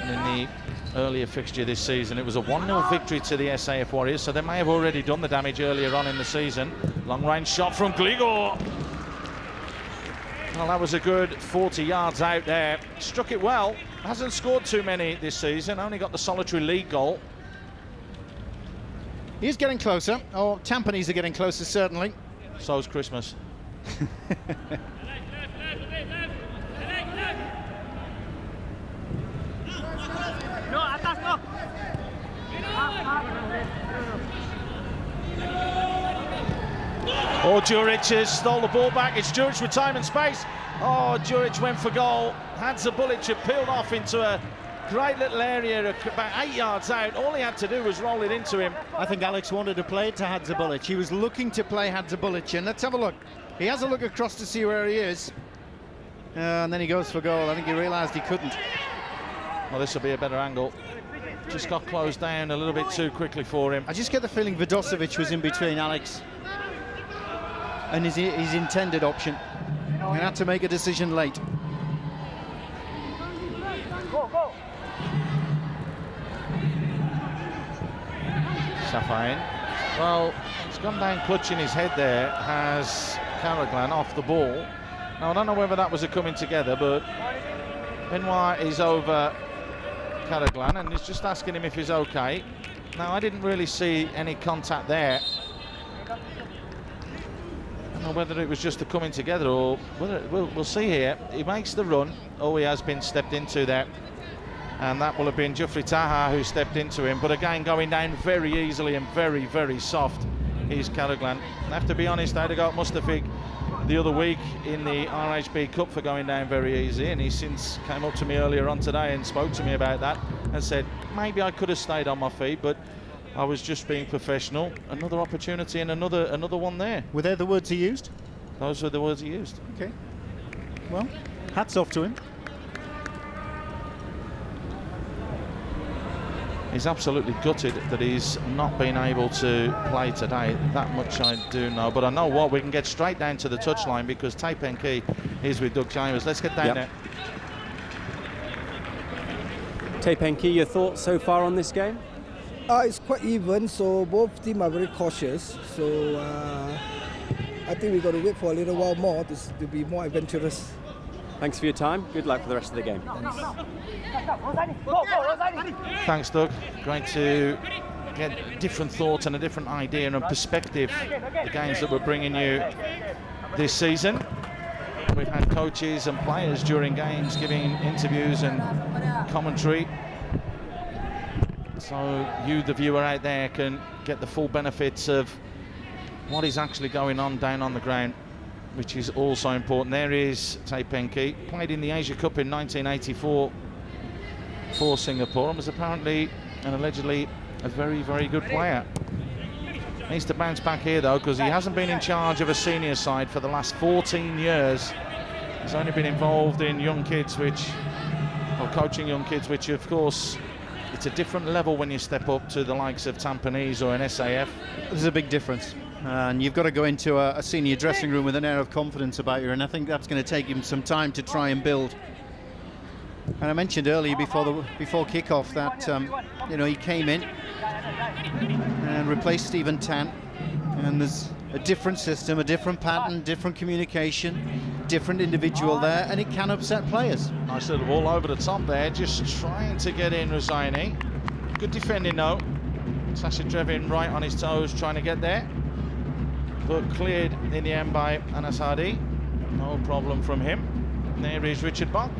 [SPEAKER 1] And in the earlier fixture this season, it was a 1-0 victory to the SAF Warriors, so they may have already done the damage earlier on in the season. Long-range shot from Kligor. Well, that was a good 40 yards out there. Struck it well. Hasn't scored too many this season. Only got the solitary league goal.
[SPEAKER 3] He's getting closer. Oh, Tampines are getting closer, certainly.
[SPEAKER 1] So's Christmas. Oh, Djuric has stole the ball back. It's Djuric with time and space. Oh, Djuric went for goal. Hadzabulic had peeled off into a great little area about 8 yards out. All he had to do was roll it into him.
[SPEAKER 3] I think Alex wanted to play it to Hadzabulic. He was looking to play Hadzabulic, and let's have a look. He has a look across to see where he is. And then he goes for goal. I think he realised he couldn't.
[SPEAKER 1] Well, this will be a better angle. Just got closed down a little bit too quickly for him.
[SPEAKER 3] I just get the feeling Vidosevic was in between Alex and his intended option. He had to make a decision late.
[SPEAKER 1] Safain. Well, it's gone down clutching his head there, has Karaglan off the ball. Now, I don't know whether that was a coming together, but Benoit is over Karaglan and he's just asking him if he's okay. Now, I didn't really see any contact there. I don't know whether it was just a coming together or whether we'll see here. He makes the run. Oh, he has been stepped into there. And that will have been Jeffrey Taha who stepped into him. But again, going down very easily and very, very soft is Karaglan. I have to be honest, I'd have got Mustafig the other week in the RHB Cup for going down very easy, and he since came up to me earlier on today and spoke to me about that and said maybe I could have stayed on my feet, but I was just being professional. Another opportunity and another one there.
[SPEAKER 3] Were they the words he used?
[SPEAKER 1] Those were the words he used.
[SPEAKER 3] Okay. Well, hats off to him.
[SPEAKER 1] He's absolutely gutted that he's not been able to play today. That much I do know. But I know what, we can get straight down to the touchline because Tae Pen-ki is with Doug Chambers. Let's get down there.
[SPEAKER 5] Tae Pen-ki, your thoughts so far on this game?
[SPEAKER 7] It's quite even, so both teams are very cautious. So I think we've got to wait for a little while more to be more adventurous.
[SPEAKER 5] Thanks for your time. Good luck for the rest of the game.
[SPEAKER 1] Thanks, Doug. Great to get different thoughts and a different idea and perspective. The games that we're bringing you this season. We've had coaches and players during games giving interviews and commentary. So you, the viewer out there, can get the full benefits of what is actually going on down on the ground, which is also important. There is Tae Pen-ki, played in the Asia Cup in 1984 for Singapore and was apparently and allegedly a very, very good player. Needs to bounce back here though, because he hasn't been in charge of a senior side for the last 14 years. He's only been involved in young kids, or coaching young kids, which of course, it's a different level when you step up to the likes of Tampines or an SAF.
[SPEAKER 3] There's a big difference. And you've got to go into a senior dressing room with an air of confidence about you, and I think that's going to take him some time to try and build. And I mentioned earlier before kickoff that he came in and replaced Stephen Tan, and there's a different system, a different pattern, different communication, different individual there, and it can upset players.
[SPEAKER 1] Nice little ball over the top there, just trying to get in Rosaini. Good defending though. Sasha Drevin right on his toes, trying to get there. But cleared in the end by Anas Hadi. No problem from him. There is Richard Buck.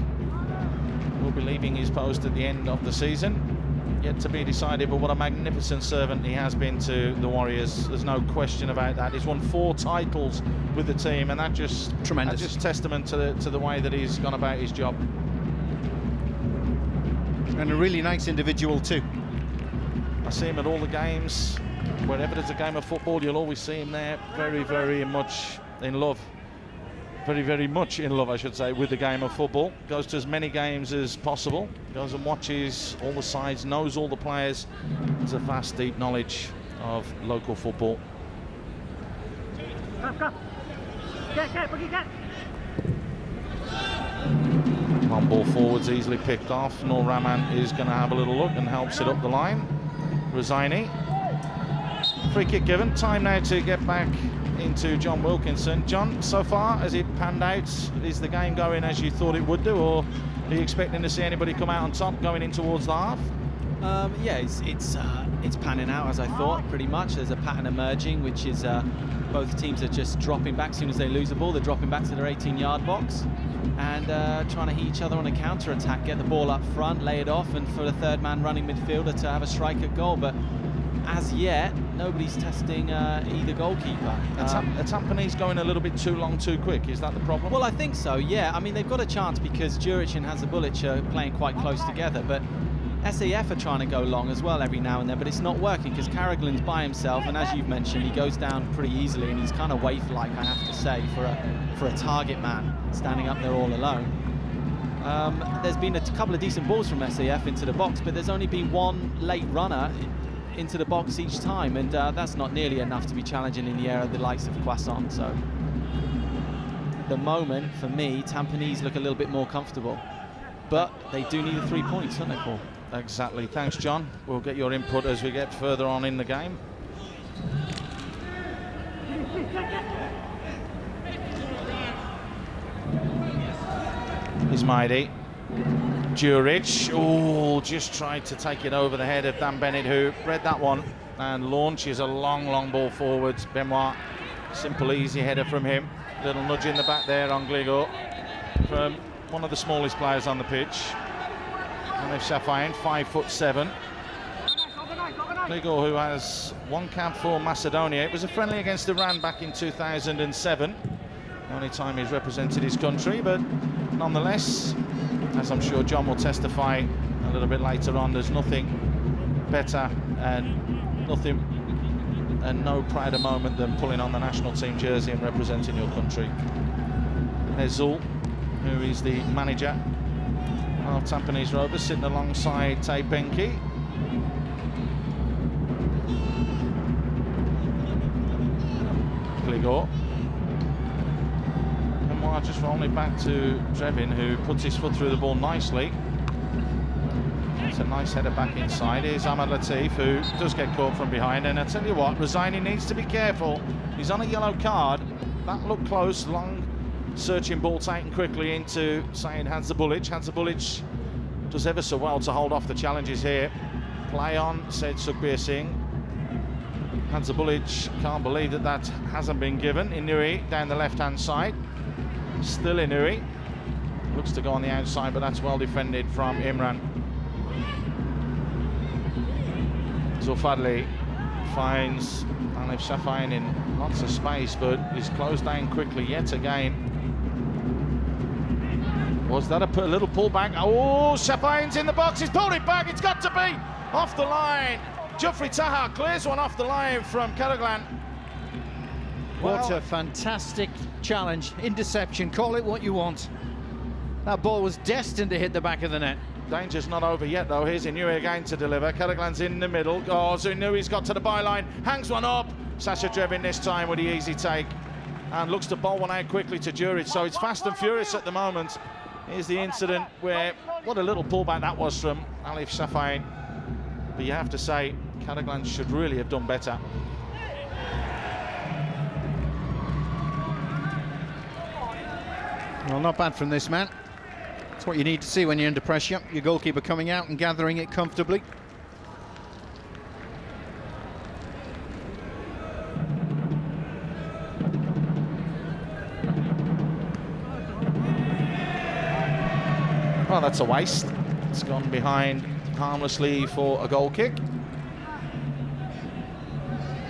[SPEAKER 1] Will be leaving his post at the end of the season. Yet to be decided, but what a magnificent servant he has been to the Warriors. There's no question about that. He's won 4 titles with the team, and that just
[SPEAKER 3] tremendous.
[SPEAKER 1] That's just testament to the way that he's gone about his job.
[SPEAKER 3] And a really nice individual too.
[SPEAKER 1] I see him at all the games. Wherever there's a game of football, you'll always see him there. Very, very much in love. Very, very much in love, I should say, with the game of football. Goes to as many games as possible. Goes and watches all the sides, knows all the players. Has a vast, deep knowledge of local football. One ball forwards, easily picked off. Noor Rahman is going to have a little look and helps it up the line. Rosaini. Free kick given. Time now to get back into John Wilkinson. John, so far, has it panned out? Is the game going as you thought it would do, or are you expecting to see anybody come out on top going in towards the half?
[SPEAKER 8] Yeah, it's panning out as I thought, pretty much. There's a pattern emerging, which is both teams are just dropping back as soon as they lose the ball. They're dropping back to their 18-yard box and trying to hit each other on a counter-attack, get the ball up front, lay it off, and for the third man running midfielder to have a strike at goal. But as yet, nobody's testing either goalkeeper.
[SPEAKER 1] Are Tampines going a little bit too long, too quick? Is that the problem?
[SPEAKER 8] Well, I think so, yeah. I mean, they've got a chance because Juric and Hazabulic are playing quite close together, but SAF are trying to go long as well every now and then, but it's not working because Karaglan's by himself, and as you've mentioned, he goes down pretty easily, and he's kind of waif-like, I have to say, for a target man standing up there all alone. There's been a couple of decent balls from SAF into the box, but there's only been one late runner into the box each time, and that's not nearly enough to be challenging in the area of the likes of Croissant. So at the moment, for me, Tampines look a little bit more comfortable, but they do need the 3 points, don't they, Paul?
[SPEAKER 1] Exactly. Thanks, John. We'll get your input as we get further on in the game. Ismaili. Juric, oh, just tried to take it over the head of Dan Bennett, who read that one and launches a long ball forwards. Benoit, simple, easy header from him. Little nudge in the back there on Gligo from one of the smallest players on the pitch. Latiff Shafain, 5'7". Gligo, who has one cap for Macedonia. It was a friendly against Iran back in 2007. The only time he's represented his country, but nonetheless, as I'm sure John will testify a little bit later on, there's nothing better and no prouder moment than pulling on the national team jersey and representing your country. Fazrul, who is the manager of Tampines Rovers, sitting alongside Tay Penki. Gligo. Just rolling it back to Trevin, who puts his foot through the ball nicely. It's a nice header back inside. Here's Ahmad Latiff, who does get caught from behind, and I tell you what, Rosani needs to be careful. He's on a yellow card. That looked close. Long searching ball taken quickly into Said Hadzabulic. Hadzabulic does ever so well to hold off the challenges here. Play on, said Sukhbir Singh. Hadzabulic can't believe that hasn't been given. Inui down the left-hand side. Still Inui. Looks to go on the outside, but that's well defended from Imran. Zulfadli finds Latiff Shafain in lots of space, but is closed down quickly yet again. Was that a little pullback? Oh, Shafain's in the box. He's pulled it back. It's got to be off the line. Jeffrey Taha clears one off the line from Karaglan.
[SPEAKER 3] What a fantastic challenge, interception, call it what you want. That ball was destined to hit the back of the net.
[SPEAKER 1] Danger's not over yet though. Here's Inui again to deliver. Karaglan's in the middle. Oh, Inui's got to the byline, hangs one up. Sasha Drevin this time with the easy take and looks to bowl one out quickly to Juric. So it's fast and furious at the moment. Here's the incident where, what a little pullback that was from Latiff Shafain. But you have to say, Karaglan should really have done better.
[SPEAKER 3] Well, not bad from this man. That's what you need to see when you're under pressure. Your goalkeeper coming out and gathering it comfortably.
[SPEAKER 1] Well, that's a waste. It's gone behind harmlessly for a goal kick.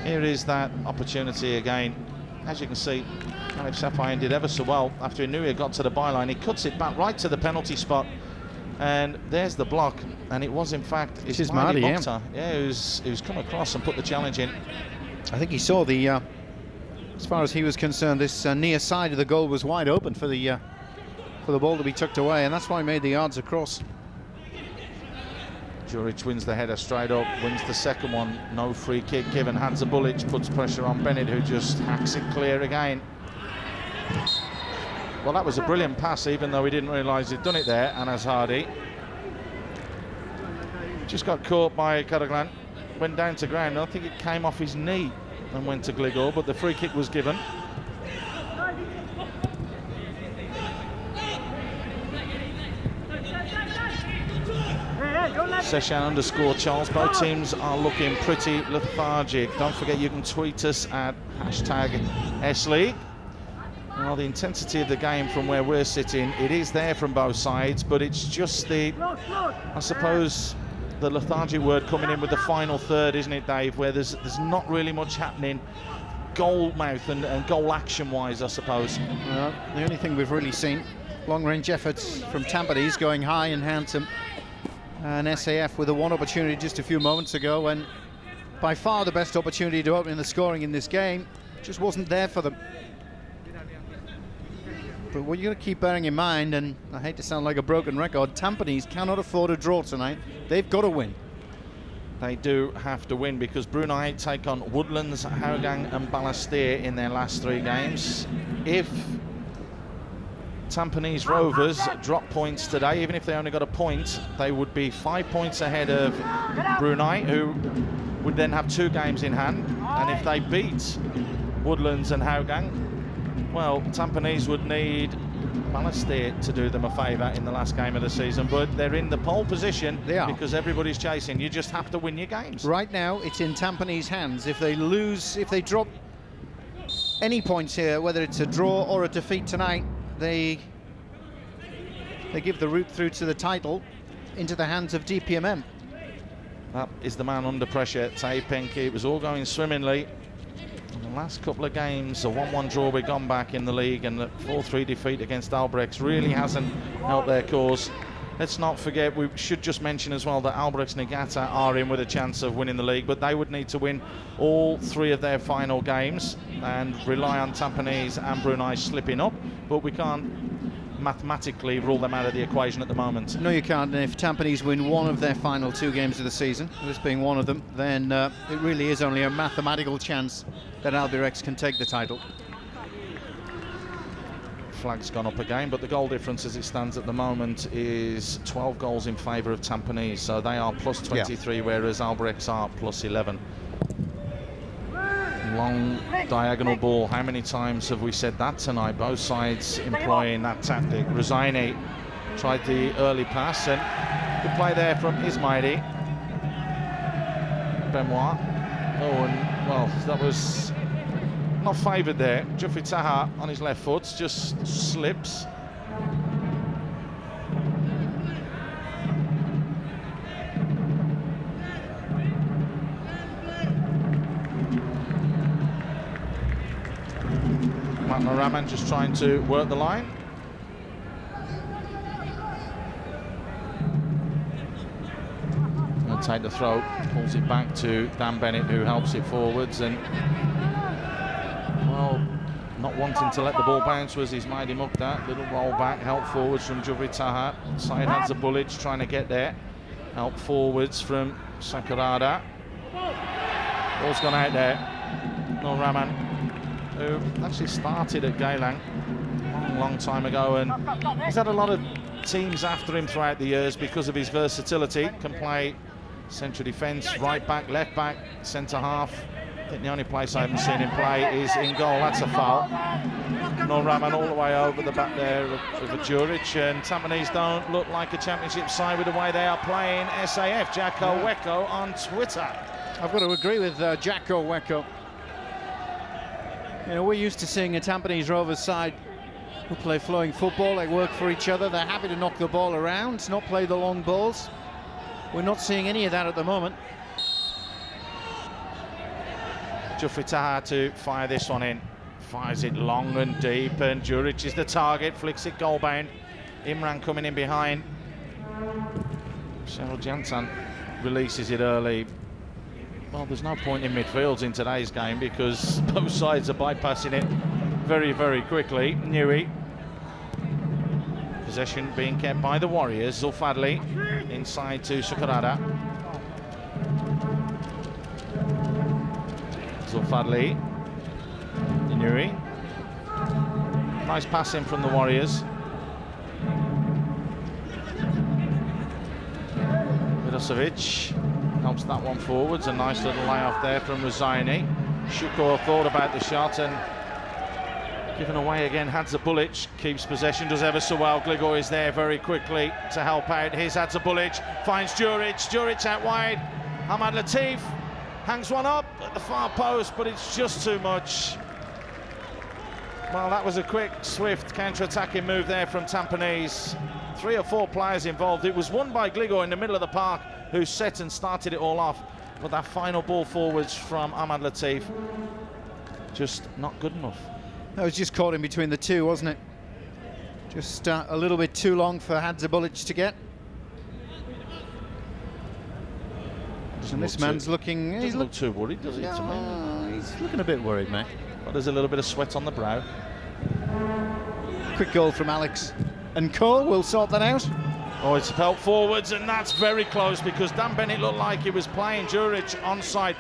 [SPEAKER 1] Here is that opportunity again. As you can see, Latiff Shafain did ever so well after Inui got to the byline. He cuts it back right to the penalty spot, and there's the block. And it was in fact
[SPEAKER 3] Ismaili,
[SPEAKER 1] yeah, who's come across and put the challenge in.
[SPEAKER 3] I think he saw the, as far as he was concerned, this near side of the goal was wide open for the ball to be tucked away, and that's why he made the yards across.
[SPEAKER 1] Juric wins the header straight up, wins the second one, no free kick given. Hadzabulic puts pressure on Bennett, who just hacks it clear again. Well, that was a brilliant pass, even though he didn't realise he'd done it there. Anas Hardy just got caught by Karaglan, went down to ground. I think it came off his knee and went to Gligo, but the free kick was given. Seshan_Charles. Both teams are looking pretty lethargic. Don't forget you can tweet us at #S.LEAGUE. Well, the intensity of the game from where we're sitting, it is there from both sides, but it's just the, I suppose, the lethargic word coming in with the final third, isn't it, Dave, where there's not really much happening goal mouth and goal action-wise, I suppose.
[SPEAKER 3] The only thing we've really seen, long-range efforts from Tampines going high and handsome. And SAF with a one opportunity just a few moments ago, and by far the best opportunity to open the scoring in this game just wasn't there for them. But what you're going to keep bearing in mind, and I hate to sound like a broken record, Tampines cannot afford a draw tonight. They've got to win.
[SPEAKER 1] They do have to win because Brunei take on Woodlands, Hougang and Balestier in their last 3 games. If Tampines Rovers drop points today, even if they only got a point, they would be 5 points ahead of Brunei, who would then have 2 games in hand. And if they beat Woodlands and Hougang. Well, Tampines would need Balestier to do them a favour in the last game of the season, but they're in the pole position.
[SPEAKER 3] They are.
[SPEAKER 1] Because everybody's chasing. You just have to win your games.
[SPEAKER 3] Right now, it's in Tampines' hands. If they lose, if they drop any points here, whether it's a draw or a defeat tonight, they give the route through to the title into the hands of DPMM.
[SPEAKER 1] That is the man under pressure, Tay Pinky. It was all going swimmingly. In the last couple of games, a 1-1 draw with gone back in the league, and the 4-3 defeat against Albrechts really hasn't helped their cause. Let's not forget, we should just mention as well that Albrechts Niigata are in with a chance of winning the league, but they would need to win all 3 of their final games and rely on Tampines and Brunei slipping up, but we can't mathematically rule them out of the equation at the moment.
[SPEAKER 3] No, you can't. And if Tampines win one of their final 2 games of the season, this being one of them, then it really is only a mathematical chance that Albrechts can take the title.
[SPEAKER 1] Flag's gone up again, but the goal difference as it stands at the moment is 12 goals in favour of Tampines, so they are plus 23, whereas Albrechts are plus 11. Long diagonal ball. How many times have we said that tonight? Both sides employing that tactic. Rosaini tried the early pass, and good play there from Ismaili. Benoit. Oh, and well, that was not favoured there. Jeffrey Taha on his left foot just slips. Rahman just trying to work the line. He'll take the throw, pulls it back to Dan Bennett, who helps it forwards, and well, not wanting to let the ball bounce was Ismaili Mukhtar. Little roll back, help forwards from Jufri Taha. Syed Hadzabulic trying to get there. Help forwards from Sakurada. Ball's gone out there. No Rahman, who actually started at Jalan a long time ago, and he's had a lot of teams after him throughout the years because of his versatility. Can play central defence, right back, left back, centre half. I think the only place I haven't seen him play is in goal. That's a foul. No Rahman all the way over the back there of Juric, and Tampines don't look like a championship side with the way they are playing SAF. Jacko Weko on Twitter.
[SPEAKER 3] I've got to agree with Jacko Weko. You know, we're used to seeing a Tampines Rovers side who play flowing football. They work for each other. They're happy to knock the ball around, not play the long balls. We're not seeing any of that at the moment.
[SPEAKER 1] Jufri Taha to fire this one in. Fires it long and deep, and Juric is the target. Flicks it goal bound. Imran coming in behind. Cheryl Jantan releases it early. Well, there's no point in midfields in today's game because both sides are bypassing it very, very quickly. Newey. Possession being kept by the Warriors. Zulfadli inside to Sakurada. Zulfadli. Newey. Nice passing from the Warriors. Vidosevic helps that one forwards. A nice little layoff there from Rosaini. Shukor thought about the shot and given away again. Hadzabulic keeps possession, does ever so well. Gligor is there very quickly to help out. Here's Hadzabulic, finds Juric. Juric out wide. Ahmad Latiff hangs one up at the far post, but it's just too much. Well, that was a quick, swift counter-attacking move there from Tampines. 3 or 4 players involved. It was won by Gligor in the middle of the park, who set and started it all off. But that final ball forwards from Ahmad Latiff, just not good enough.
[SPEAKER 3] That was just caught in between the two, wasn't it? Just a little bit too long for Hadzabulic to get. And this man's looking...
[SPEAKER 1] Doesn't look too worried, does he?
[SPEAKER 3] He's looking a bit worried, mate.
[SPEAKER 1] But there's a little bit of sweat on the brow.
[SPEAKER 3] Quick goal from Alex. And Cole will sort that out.
[SPEAKER 1] Oh, it's help forwards, and that's very close because Dan Bennett looked like he was playing Juric onside.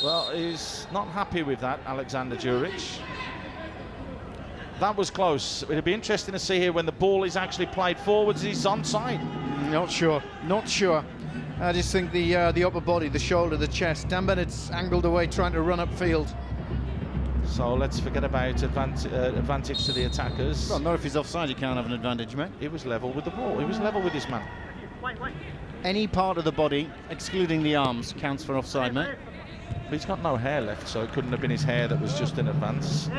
[SPEAKER 1] Well, he's not happy with that, Alexander Juric. That was close. It'll be interesting to see here when the ball is actually played forwards. He's onside.
[SPEAKER 3] Not sure. Not sure. I just think the upper body, the shoulder, the chest. Dan Bennett's angled away trying to run upfield.
[SPEAKER 1] So let's forget about advantage to the attackers.
[SPEAKER 3] Well, not if he's offside, he can't have an advantage, mate.
[SPEAKER 1] He was level with the ball. He was level with his man.
[SPEAKER 3] Any part of the body, excluding the arms, counts for offside, mate.
[SPEAKER 1] But he's got no hair left, so it couldn't have been his hair that was just in advance.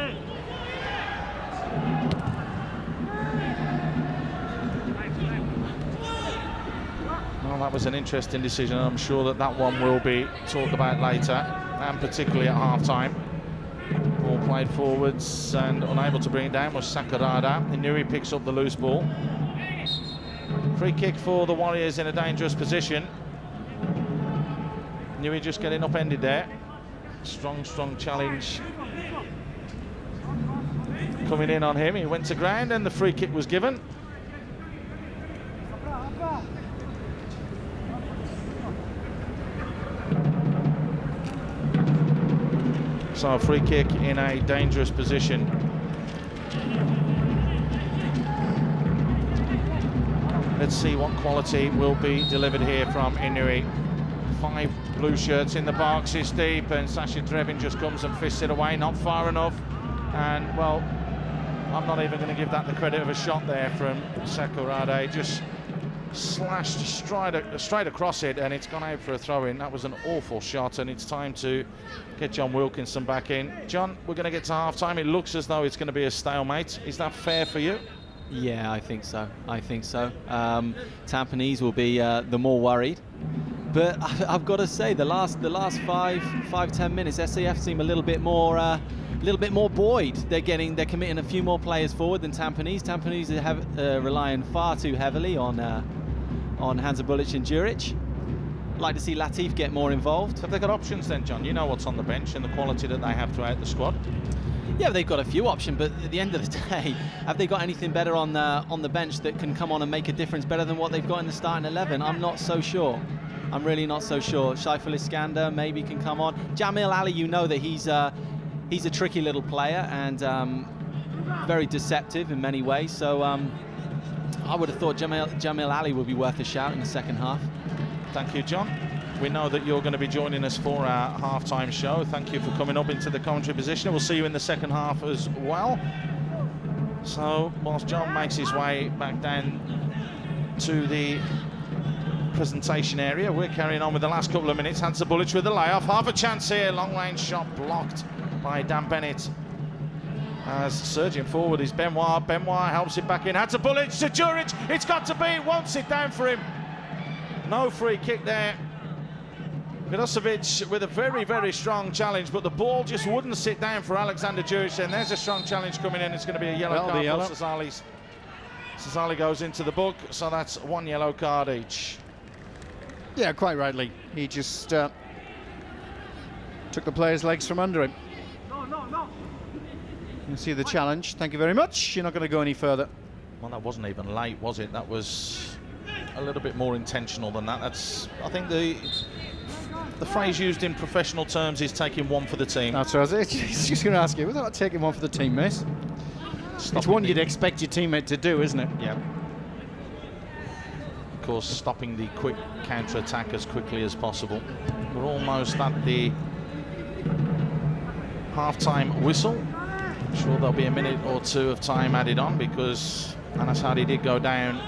[SPEAKER 1] Well, that was an interesting decision. I'm sure that that one will be talked about later, and particularly at half-time. Ball played forwards and unable to bring it down was Sakurada. Inui picks up the loose ball. Free kick for the Warriors in a dangerous position. Inui just getting upended there. Strong challenge coming in on him. He went to ground and the free kick was given. So a free kick in a dangerous position. Let's see what quality will be delivered here from Inui. 5 blue shirts in the box, is deep, and Sashi Drevin just comes and fists it away, not far enough. And well, I'm not even going to give that the credit of a shot there from Sakurada. Just slashed straight across it, and it's gone out for a throw-in. That was an awful shot, and it's time to get John Wilkinson back in. John, we're going to get to half-time. It looks as though it's going to be a stalemate. Is that fair for you?
[SPEAKER 8] Yeah, I think so. Tampines will be the more worried. But I've got to say, the last 5-10 minutes, SAF seem a little bit more buoyed. They're committing a few more players forward than Tampines. Tampines are relying far too heavily on Hansa Bulic and Djuric. Like to see Latiff get more involved.
[SPEAKER 1] Have they got options then, John? You know what's on the bench and the quality that they have throughout the squad.
[SPEAKER 8] Yeah, they've got a few options, but at the end of the day, have they got anything better on the bench that can come on and make a difference better than what they've got in the starting 11? I'm not so sure. I'm really not so sure. Shaiful Iskander maybe can come on. Jamil Ali, you know that he's a tricky little player and very deceptive in many ways. So I would have thought Jamil Ali would be worth a shout in the second half.
[SPEAKER 1] Thank you, John. We know that you're going to be joining us for our half-time show. Thank you for coming up into the commentary position. We'll see you in the second half as well. So, whilst John makes his way back down to the presentation area, we're carrying on with the last couple of minutes. Hansa Bulic with the layoff. Half a chance here. Long-range shot blocked by Dan Bennett. As surging forward is Benoit. Benoit helps it back in. Hansa Bulic to Djuric. It's got to be. It won't sit down for him. No free kick there. Vidosevic with a very strong challenge, but the ball just wouldn't sit down for Alexander Djuric. And there's a strong challenge coming in. It's going to be a yellow card for Sazali. Sazali goes into the book, so that's 1 yellow card each.
[SPEAKER 3] Yeah, quite rightly. He just took the player's legs from under him. You see the challenge. Thank you very much. You're not going to go any further.
[SPEAKER 1] Well, that wasn't even late, was it? That was a little bit more intentional than that. That's, I think, the phrase used in professional terms is taking one for the team.
[SPEAKER 3] That's what I was just going to ask you. Without taking one for the team, mate. It's one you'd expect your teammate to do, isn't it?
[SPEAKER 1] Yeah. Of course, stopping the quick counter-attack as quickly as possible. We're almost at the half-time whistle. I'm sure there'll be a minute or two of time added on because Anas Hadi did go down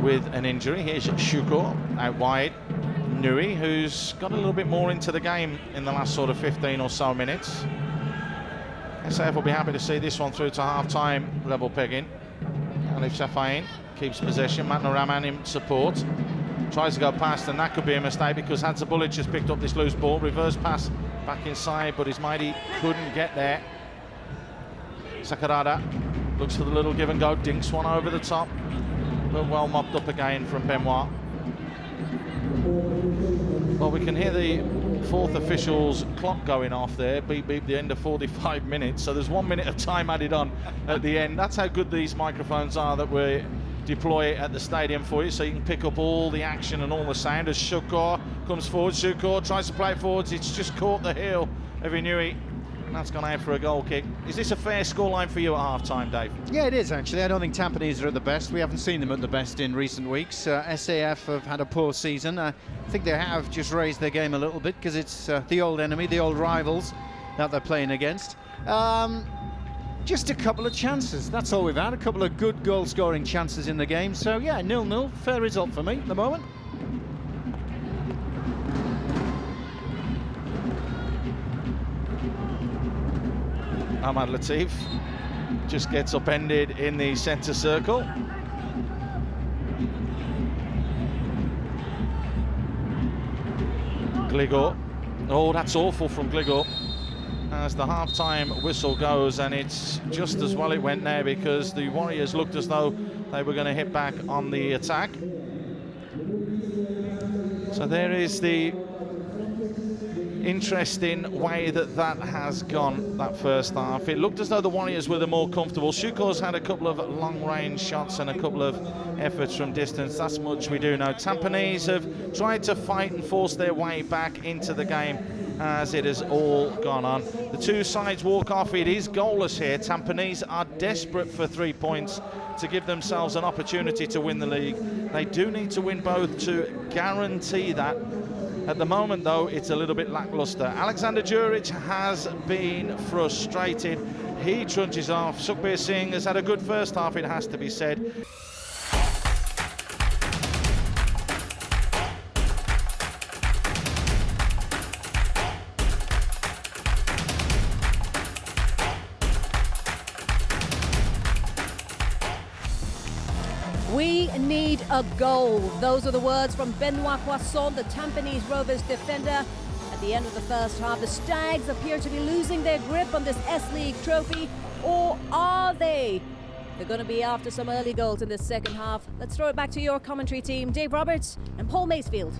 [SPEAKER 1] with an injury. Here's Shuko out wide. Nui, who's got a little bit more into the game in the last sort of 15 or so minutes. SAF will be happy to see this one through to half-time level pegging. Alif Safain keeps possession. Matno Rahman in support. Tries to go past, and that could be a mistake because Hansa Bulic has picked up this loose ball. Reverse pass back inside, but Ismaili couldn't get there. Sakurada looks for the little give and go. Dinks one over the top. But well mopped up again from Benoit. Well, we can hear the fourth official's clock going off there. Beep, beep, the end of 45 minutes. So there's 1 minute of time added on at the end. That's how good these microphones are that we deploy at the stadium for you, so you can pick up all the action and all the sound as Shukor comes forward. Shukor tries to play it forwards. It's just caught the heel of Inui. And that's gone out for a goal kick. Is this a fair scoreline for you at half-time, Dave?
[SPEAKER 3] Yeah, it is, actually. I don't think Tampines are at the best. We haven't seen them at the best in recent weeks. SAF have had a poor season. I think they have just raised their game a little bit because it's the old enemy, the old rivals that they're playing against. Just a couple of chances. That's all we've had. A couple of good goal-scoring chances in the game. So yeah, 0-0. Fair result for me at the moment.
[SPEAKER 1] Ahmad Latiff just gets upended in the centre circle. Gligo. Oh, that's awful from Gligo. As the half-time whistle goes, and it's just as well it went there, because the Warriors looked as though they were going to hit back on the attack. So there is the interesting way that has gone, that first half. It looked as though the Warriors were the more comfortable. Shuko's had a couple of long-range shots and a couple of efforts from distance. That's much we do know. Tampines have tried to fight and force their way back into the game as it has all gone on. The two sides walk off. It is goalless here. Tampines are desperate for 3 points to give themselves an opportunity to win the league. They do need to win both to guarantee that. At the moment, though, it's a little bit lackluster. Alexander Juric has been frustrated. He trudges off. Sukhbir Singh has had a good first half, it has to be said.
[SPEAKER 4] We need a goal. Those are the words from Benoit, the Tampines Rovers defender. At the end of the first half, the Stags appear to be losing their grip on this S.LEAGUE trophy. Or are they? They're going to be after some early goals in this second half. Let's throw it back to your commentary team, Dave Roberts and Paul Macefield.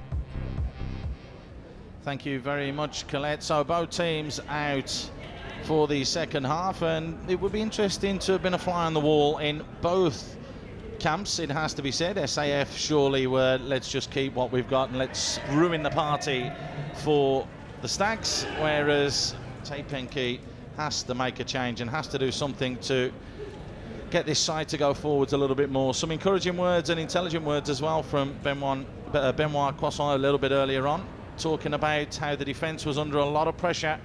[SPEAKER 1] Thank you very much, Colette. So both teams out for the second half, and it would be interesting to have been a fly on the wall in both camps, it has to be said. SAF surely were, let's just keep what we've got and let's ruin the party for the Stags, whereas Taipei has to make a change and has to do something to get this side to go forwards a little bit more. Some encouraging words and intelligent words as well from Benoit Croissant a little bit earlier on, talking about how the defence was under a lot of pressure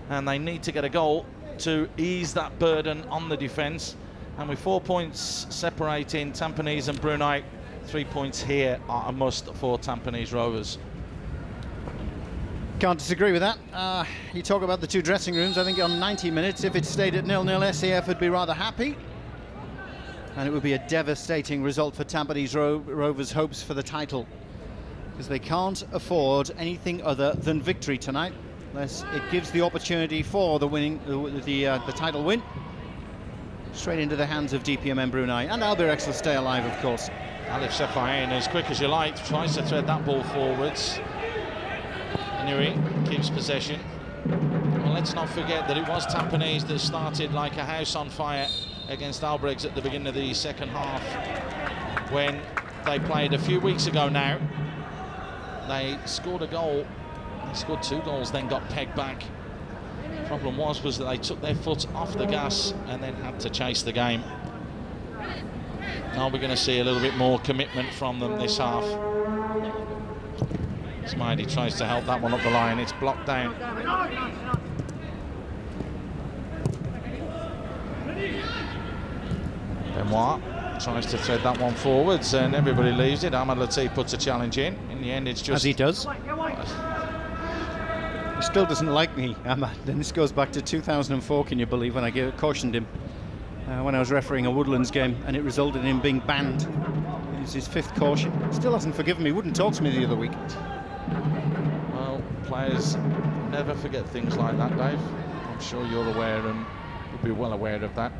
[SPEAKER 1] and they need to get a goal to ease that burden on the defence. And with 4 points separating Tampines and Benoit, 3 points here are a must for Tampines Rovers.
[SPEAKER 3] Can't disagree with that. You talk about the two dressing rooms. I think on 90 minutes, if it stayed at 0-0, SAF would be rather happy. And it would be a devastating result for Tampines Rovers' hopes for the title, because they can't afford anything other than victory tonight, unless it gives the opportunity for the winning, the title win. Straight into the hands of DPMM Brunei, and Albirex will stay alive, of course.
[SPEAKER 1] Alif Sefahin, as quick as you like, tries to thread that ball forwards. Nuri keeps possession. Well, let's not forget that it was Tampines that started like a house on fire against Albirex at the beginning of the second half, when they played a few weeks ago now. They scored a goal, they scored 2 goals, then got pegged back. Problem was that they took their foot off the gas and then had to chase the game. Now we're going to see a little bit more commitment from them this half. Smiley tries to help that one up the line. It's blocked down. Benoit tries to thread that one forwards and everybody leaves it. Ahmad Latiff puts a challenge in. In the end, it's just...
[SPEAKER 3] As he does. He still doesn't like me, Ahmad. And this goes back to 2004, can you believe, when I cautioned him when I was refereeing a Woodlands game, and it resulted in him being banned. It was his 5th caution. Still hasn't forgiven me, wouldn't talk to me the other week.
[SPEAKER 1] Well, players never forget things like that, Dave. I'm sure you're aware and would be well aware of that.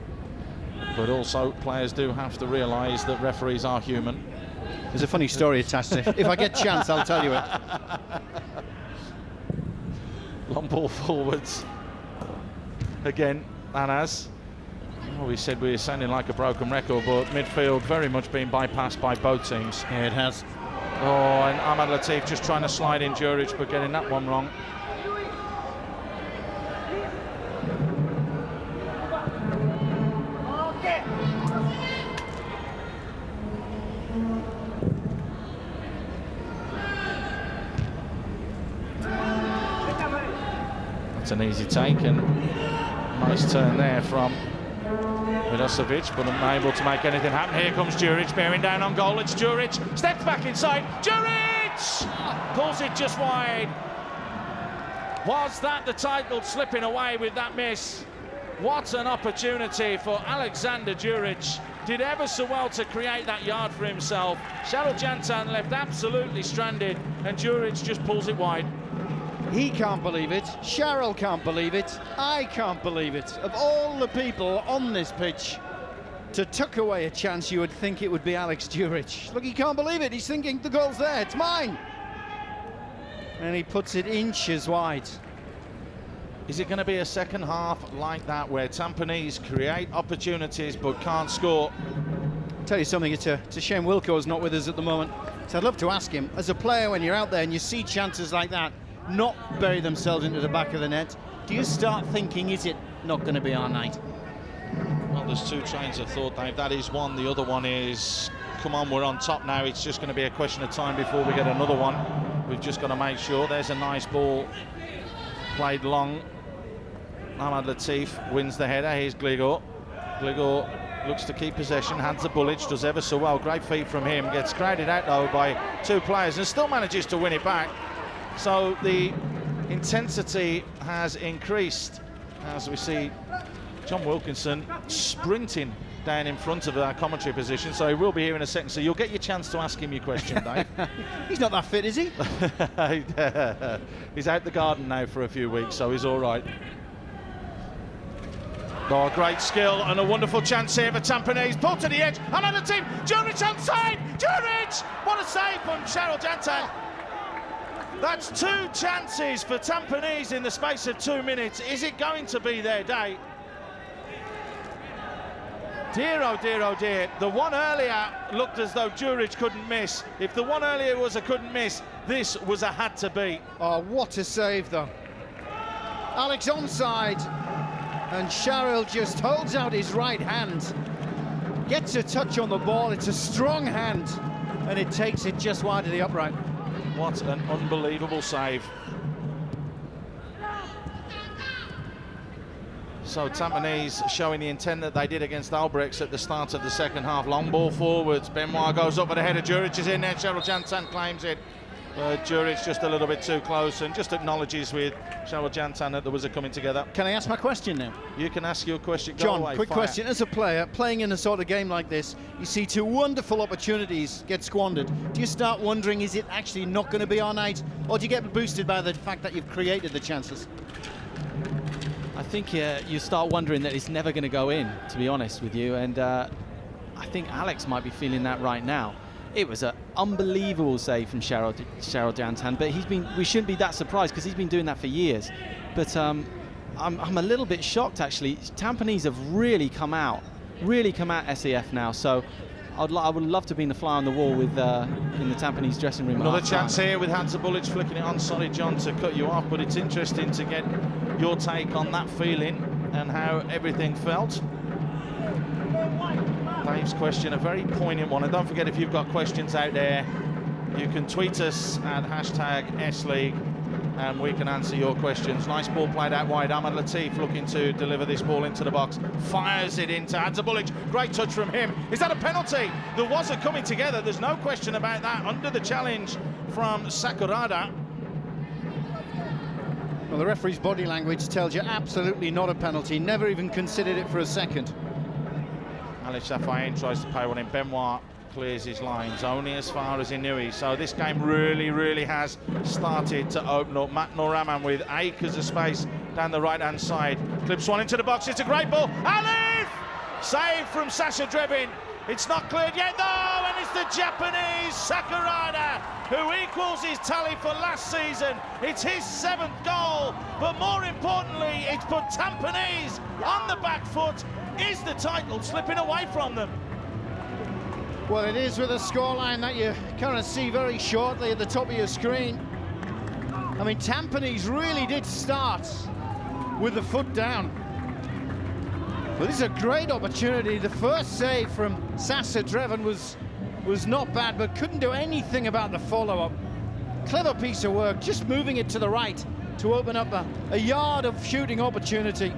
[SPEAKER 1] But also, players do have to realise that referees are human.
[SPEAKER 3] There's a funny story attached to it. If I get a chance, I'll tell you it.
[SPEAKER 1] Long ball forwards. Again, Anas. Oh, we said we were sounding like a broken record, but midfield very much being bypassed by both teams.
[SPEAKER 3] Yeah, it has.
[SPEAKER 1] Oh, and Ahmad Latiff just trying to slide in Juric, but getting that one wrong. It's an easy take, and Nice turn there from Milosevic, but unable to make anything happen. Here comes Djuric bearing down on goal. It's Djuric, steps back inside. Djuric pulls it just wide. Was that the title slipping away with that miss? What an opportunity for Alexander Djuric. Did ever so well to create that yard for himself. Cheryl Jantan left absolutely stranded, and Djuric just pulls it wide.
[SPEAKER 3] He can't believe it, Cheryl can't believe it, I can't believe it. Of all the people on this pitch to tuck away a chance, you would think it would be Alex Djuric. Look, he can't believe it, he's thinking the goal's there, it's mine. And he puts it inches wide.
[SPEAKER 1] Is it going to be a second half like that where Tampines create opportunities but can't score?
[SPEAKER 3] Tell you something, it's a shame Wilco's not with us at the moment. So I'd love to ask him, as a player, when you're out there and you see chances like that not bury themselves into the back of the net, do you start thinking, is it not going to be our night?
[SPEAKER 1] Well, there's two trains of thought, Dave. That is one. The other one is, come on, we're on top now. It's just going to be a question of time before we get another one. We've just got to make sure. There's a nice ball played long. Ahmad Latiff wins the header. Here's Gligor. Gligor looks to keep possession, hands the Bullich, does ever so well. Great feet from him. Gets crowded out, though, by two players and still manages to win it back. So the intensity has increased as we see John Wilkinson sprinting down in front of our commentary position. So he will be here in a second. So you'll get your chance to ask him your question, Dave.
[SPEAKER 3] He's not that fit, is he?
[SPEAKER 1] He's out the garden now for a few weeks, so he's all right. Oh, great skill and a wonderful chance here for Tampines. Pulled to the edge, another team. Djuric onside. Djuric! What a save from Cheryl Jantan. That's two chances for Tampines in the space of 2 minutes. Is it going to be their day? Dear, oh dear, oh dear. The one earlier looked as though Djuric couldn't miss. If the one earlier was a couldn't miss, this was a had to beat.
[SPEAKER 3] Oh, what a save, though. Alex onside, and Cheryl just holds out his right hand. Gets a touch on the ball, it's a strong hand, and it takes it just wide of the upright.
[SPEAKER 1] What an unbelievable save. So Tampines showing the intent that they did against Albrechts at the start of the second half. Long ball forwards. Benoit goes up at the header. Djuric is in there. Cheryl Jantan claims it. Djuric just a little bit too close and just acknowledges with Cheryl Jantan that there was a coming together.
[SPEAKER 3] Can I ask my question now?
[SPEAKER 1] You can ask your question. Go
[SPEAKER 3] John,
[SPEAKER 1] away,
[SPEAKER 3] quick
[SPEAKER 1] fire.
[SPEAKER 3] question. As a player, playing in a sort of game like this, you see two wonderful opportunities get squandered. Do you start wondering, is it actually not going to be our night? Or do you get boosted by the fact that you've created the chances?
[SPEAKER 8] I think you start wondering that it's never going to go in, to be honest with you. And I think Alex might be feeling that right now. It was an unbelievable save from Cheryl Jantan, but we shouldn't be that surprised because he's been doing that for years. But I'm a little bit shocked, actually. Tampines have really come out SEF now. So I would love to be in the fly on the wall with in the Tampines dressing room.
[SPEAKER 1] Another chance here with Hansa Bullich flicking it on. Sorry, John, to cut you off, but it's interesting to get your take on that feeling and how everything felt. Dave's question, a very poignant one. And don't forget, if you've got questions out there, you can tweet us at #SLEAGUE and we can answer your questions. Nice ball played out wide. Ahmad Latiff looking to deliver this ball into the box. Fires it into Hansa Bullich. Great touch from him. Is that a penalty? There was a coming together. There's no question about that. Under the challenge from Sakurada.
[SPEAKER 3] Well, the referee's body language tells you absolutely not a penalty. Never even considered it for a second.
[SPEAKER 1] Alex Safayan tries to pay one in. Benoit clears his lines only as far as Inui. So this game really has started to open up. Matt Noraman with acres of space down the right-hand side. Clips one into the box. It's a great ball. Alif! Save from Sasha Drebin. It's not cleared yet, though, and it's the Japanese Sakurada who equals his tally for last season. It's his 7th goal, but more importantly, it's put Tampines on the back foot. Is the title slipping away from them?
[SPEAKER 3] Well, it is with a scoreline that you kind of see very shortly at the top of your screen. I mean, Tampines really did start with the foot down. But this is a great opportunity. The first save from Sasa Dreven was not bad, but couldn't do anything about the follow-up. Clever piece of work, just moving it to the right to open up a yard of shooting opportunity.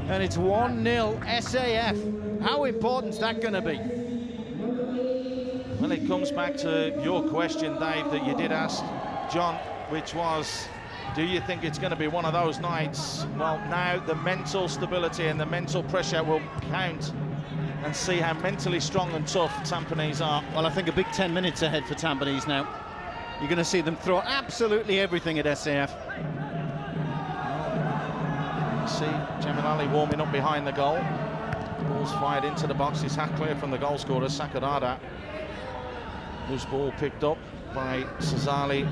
[SPEAKER 3] And it's 1-0 SAF. How important is that going to be?
[SPEAKER 1] Well, it comes back to your question, Dave, that you did ask John, which was, do you think it's going to be one of those nights? Well, now the mental stability and the mental pressure will count, and see how mentally strong and tough Tampines are.
[SPEAKER 3] Well, I think a big 10 minutes ahead for Tampines now. You're going to see them throw absolutely everything at SAF.
[SPEAKER 1] See Jamil warming up behind the goal. Ball's fired into the box. It's half clear from the goal scorer, Sakurada. Loose ball picked up by Saleh.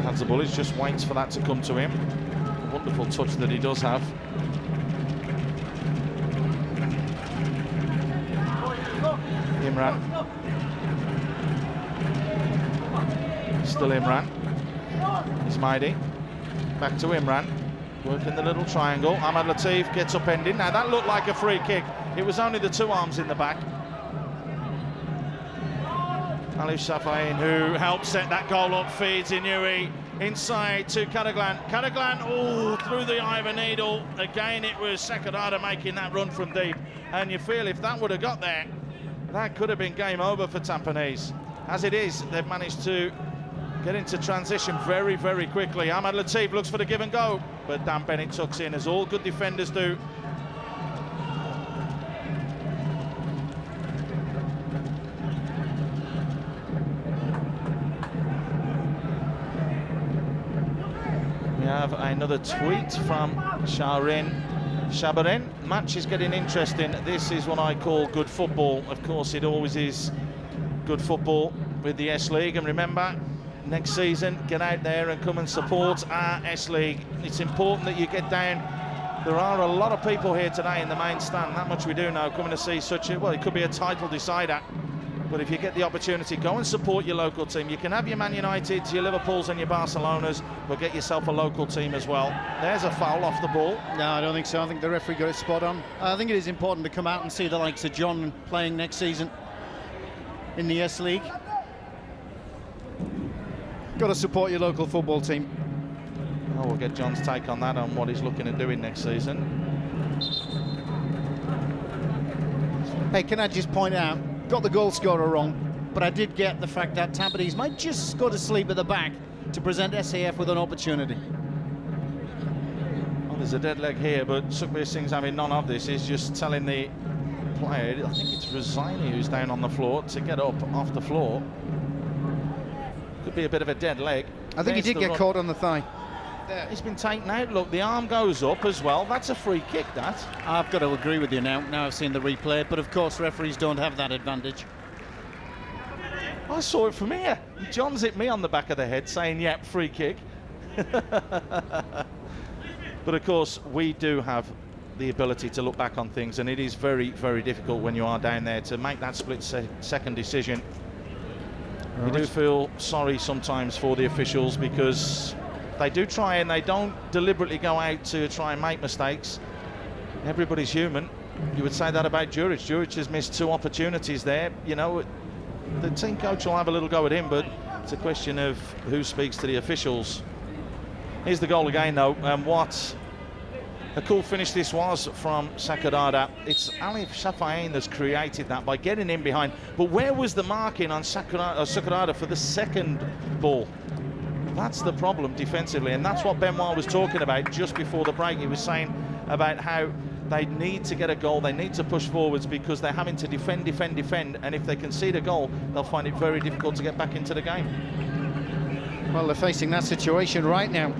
[SPEAKER 1] Has the bullies, just waits for that to come to him. Wonderful touch that he does have. Imran. Still Imran. Ismaili. Back to Imran. Working the little triangle. Ahmad Latiff gets upended. Now that looked like a free kick. It was only the two arms in the back. Alif Safain, who helped set that goal up, feeds Inui inside to Karaglan. Karaglan, oh, through the eye of a needle. Again, it was Sakurada making that run from deep. And you feel if that would have got there, that could have been game over for Tampines. As it is, they've managed to get into transition very, very quickly. Ahmad Latiff looks for the give and go, but Dan Bennett tucks in, as all good defenders do. We have another tweet from Shabarin. Match is getting interesting. This is what I call good football. Of course, it always is good football with the S-League. And remember, next season, get out there and come and support our S-League. It's important that you get down. There are a lot of people here today in the main stand, that much we do know, coming to see such a, well, it could be a title decider. But if you get the opportunity, go and support your local team. You can have your Man Uniteds, your Liverpools and your Barcelonas, but get yourself a local team as well. There's a foul off the ball.
[SPEAKER 3] No, I don't think so. I think the referee got it spot on. I think it is important to come out and see the likes of John playing next season in the S-League. Got to support your local football team.
[SPEAKER 1] Oh, we'll get John's take on that, on what he's looking at doing next season.
[SPEAKER 3] Hey, can I just point out, got the goal scorer wrong, but I did get the fact that Tampines might just go to sleep at the back to present SAF with an opportunity.
[SPEAKER 1] Well, there's a dead leg here, but Sukhbir Singh's having none of this. He's just telling the player, I think it's Rosini who's down on the floor, to get up off the floor. Could be a bit of a dead leg.
[SPEAKER 3] I think he did get caught on the thigh.
[SPEAKER 1] He's been taken out. Look, the arm goes up as well. That's a free kick, that.
[SPEAKER 3] I've got to agree with you now. Now I've seen the replay, but of course referees don't have that advantage.
[SPEAKER 1] I saw it from here. John's hit me on the back of the head saying, yep, free kick. But of course, we do have the ability to look back on things, and it is very, very difficult when you are down there to make that split-second decision. You do feel sorry sometimes for the officials, because they do try, and they don't deliberately go out to try and make mistakes. Everybody's human. You would say that about Juric. Juric has missed two opportunities there. You know, the team coach will have a little go at him, but it's a question of who speaks to the officials. Here's the goal again, though, and what a cool finish this was from Sakurada. It's Alif Safain that's created that by getting in behind. But where was the marking on Sakurada for the second ball? That's the problem defensively, and that's what Benoit was talking about just before the break. He was saying about how they need to get a goal, they need to push forwards, because they're having to defend, and if they concede a goal, they'll find it very difficult to get back into the game.
[SPEAKER 3] Well, they're facing that situation right now.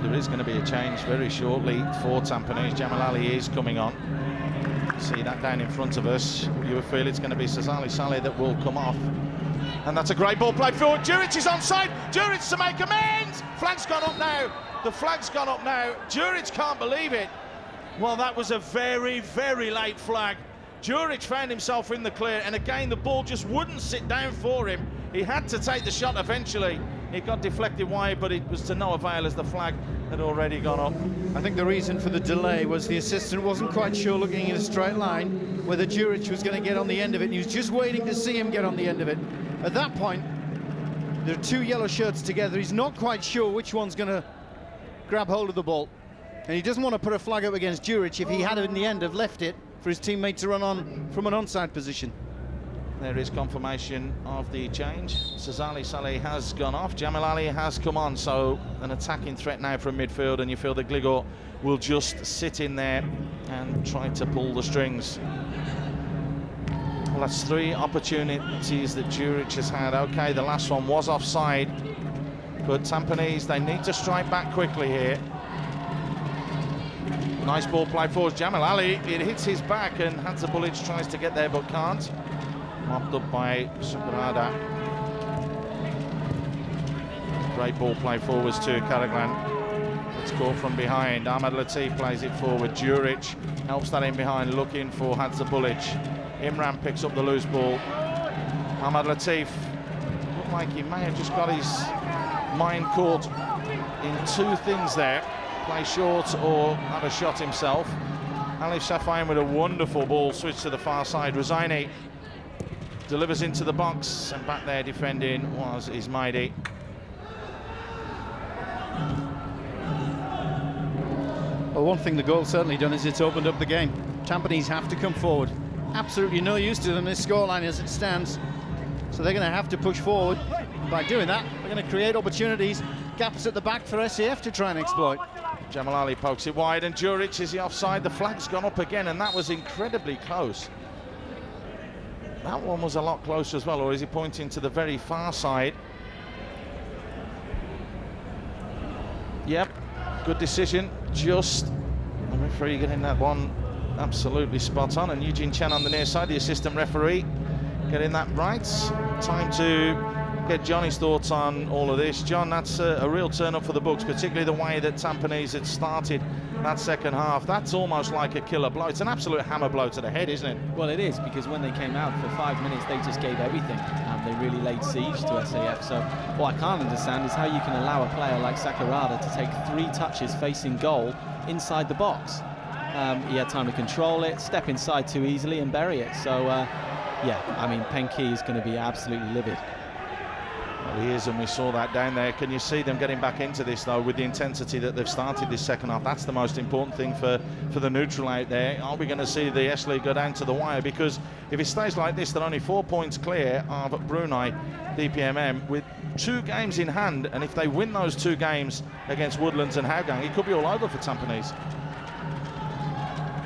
[SPEAKER 1] There is going to be a change very shortly for Tampines. Jamil Ali is coming on. See that down in front of us. You would feel it's going to be Saleh that will come off. And that's a great ball played forward. Juric is onside. Juric to make amends. Flag's gone up now. The flag's gone up now. Juric can't believe it. Well, that was a very, very late flag. Juric found himself in the clear, and again, the ball just wouldn't sit down for him. He had to take the shot eventually. It got deflected wide, but it was to no avail as the flag had already gone up.
[SPEAKER 3] I think the reason for the delay was the assistant wasn't quite sure, looking in a straight line, whether Juric was going to get on the end of it. He was just waiting to see him get on the end of it. At that point, there are two yellow shirts together. He's not quite sure which one's going to grab hold of the ball. And he doesn't want to put a flag up against Juric. If he had in the end have left it for his teammate to run on from an onside position.
[SPEAKER 1] There is confirmation of the change. Sazali Saleh has gone off. Jamil Ali has come on, so an attacking threat now from midfield, and you feel that Gligor will just sit in there and try to pull the strings. Well, that's 3 opportunities that Juric has had. Okay, the last one was offside, but Tampines, they need to strike back quickly here. Nice ball play forwards. Jamil Ali, it hits his back, and Hadzabulic tries to get there but can't. Mopped up by Sakurada. Great ball play forwards to Karaglan. It's caught from behind. Ahmad Latiff plays it forward. Juric helps that in behind, looking for Hadzabulic. Imran picks up the loose ball. Ahmad Latiff looked like he may have just got his mind caught in 2 things there. Play short or have a shot himself. Alif Safayan with a wonderful ball switch to the far side. Rosaini delivers into the box, and back there defending was Ismaili.
[SPEAKER 3] Well, one thing the goal's certainly done is it's opened up the game. Tampines have to come forward. Absolutely no use to them, this scoreline as it stands. So they're going to have to push forward. By doing that, they're going to create opportunities, gaps at the back for SAF to try and exploit.
[SPEAKER 1] Jamal Ali pokes it wide, and Juric is the offside. The flag's gone up again, and that was incredibly close. That one was a lot closer as well, or is he pointing to the very far side? Yep, good decision. Just the referee getting that one absolutely spot on, and Eugene Chen on the near side, the assistant referee, getting that right. Time to get Johnny's thoughts on all of this. John, that's a real turn up for the books, particularly the way that Tampines had started that second half. That's almost like a killer blow. It's an absolute hammer blow to the head, isn't it?
[SPEAKER 8] Well, it is, because when they came out for 5 minutes, they just gave everything. They really laid siege to SAF. So what I can't understand is how you can allow a player like Sakurada to take 3 touches facing goal inside the box. He had time to control it, step inside too easily and bury it. So, yeah, I mean, Penki is going to be absolutely livid.
[SPEAKER 1] Well, he is, and we saw that down there. Can you see them getting back into this, though, with the intensity that they've started this second half? That's the most important thing for the neutral out there. Are we going to see the S.LEAGUE go down to the wire? Because if it stays like this, they're only 4 points clear of Brunei DPMM with 2 games in hand, and if they win those 2 games against Woodlands and Hougang, it could be all over for Tampines.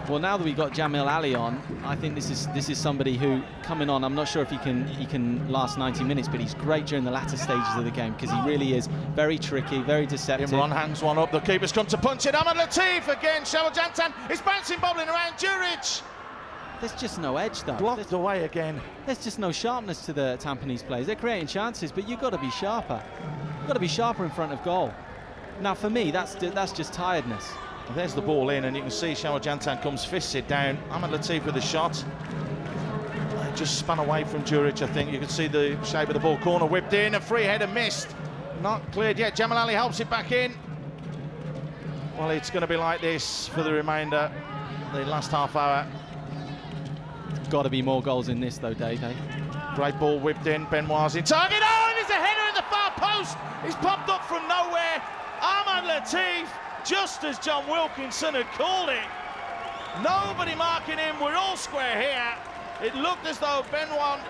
[SPEAKER 8] Well, now that we've got Jamil Ali on, I think this is somebody who, coming on, I'm not sure if he can last 90 minutes, but he's great during the latter stages of the game, because he really is very tricky, very deceptive.
[SPEAKER 1] Imran hangs one up, the keeper's come to punch it. Ahmad Latiff again, Shawal Jantan is bouncing, bobbling around. Juric!
[SPEAKER 8] There's just no edge, though.
[SPEAKER 1] Blocked away again.
[SPEAKER 8] There's just no sharpness to the Tampines players. They're creating chances, but you've got to be sharper. You've got to be sharper in front of goal. Now, for me, that's just tiredness.
[SPEAKER 1] There's the ball in, and you can see Shawal Jantan comes fisted down. Ahmad Latiff with a shot. Just spun away from Juric, I think. You can see the shape of the ball. Corner whipped in, a free header missed. Not cleared yet. Jamal Ali helps it back in. Well, it's going to be like this for the remainder, the last half hour.
[SPEAKER 8] Got to be more goals in this, though, Dave. Eh?
[SPEAKER 1] Great ball whipped in. Benoit's in target. Oh, and there's a header in the far post. He's popped up from nowhere. Ahmad Latiff, just as John Wilkinson had called it. Nobody marking him. We're all square here. It looked as though Benoit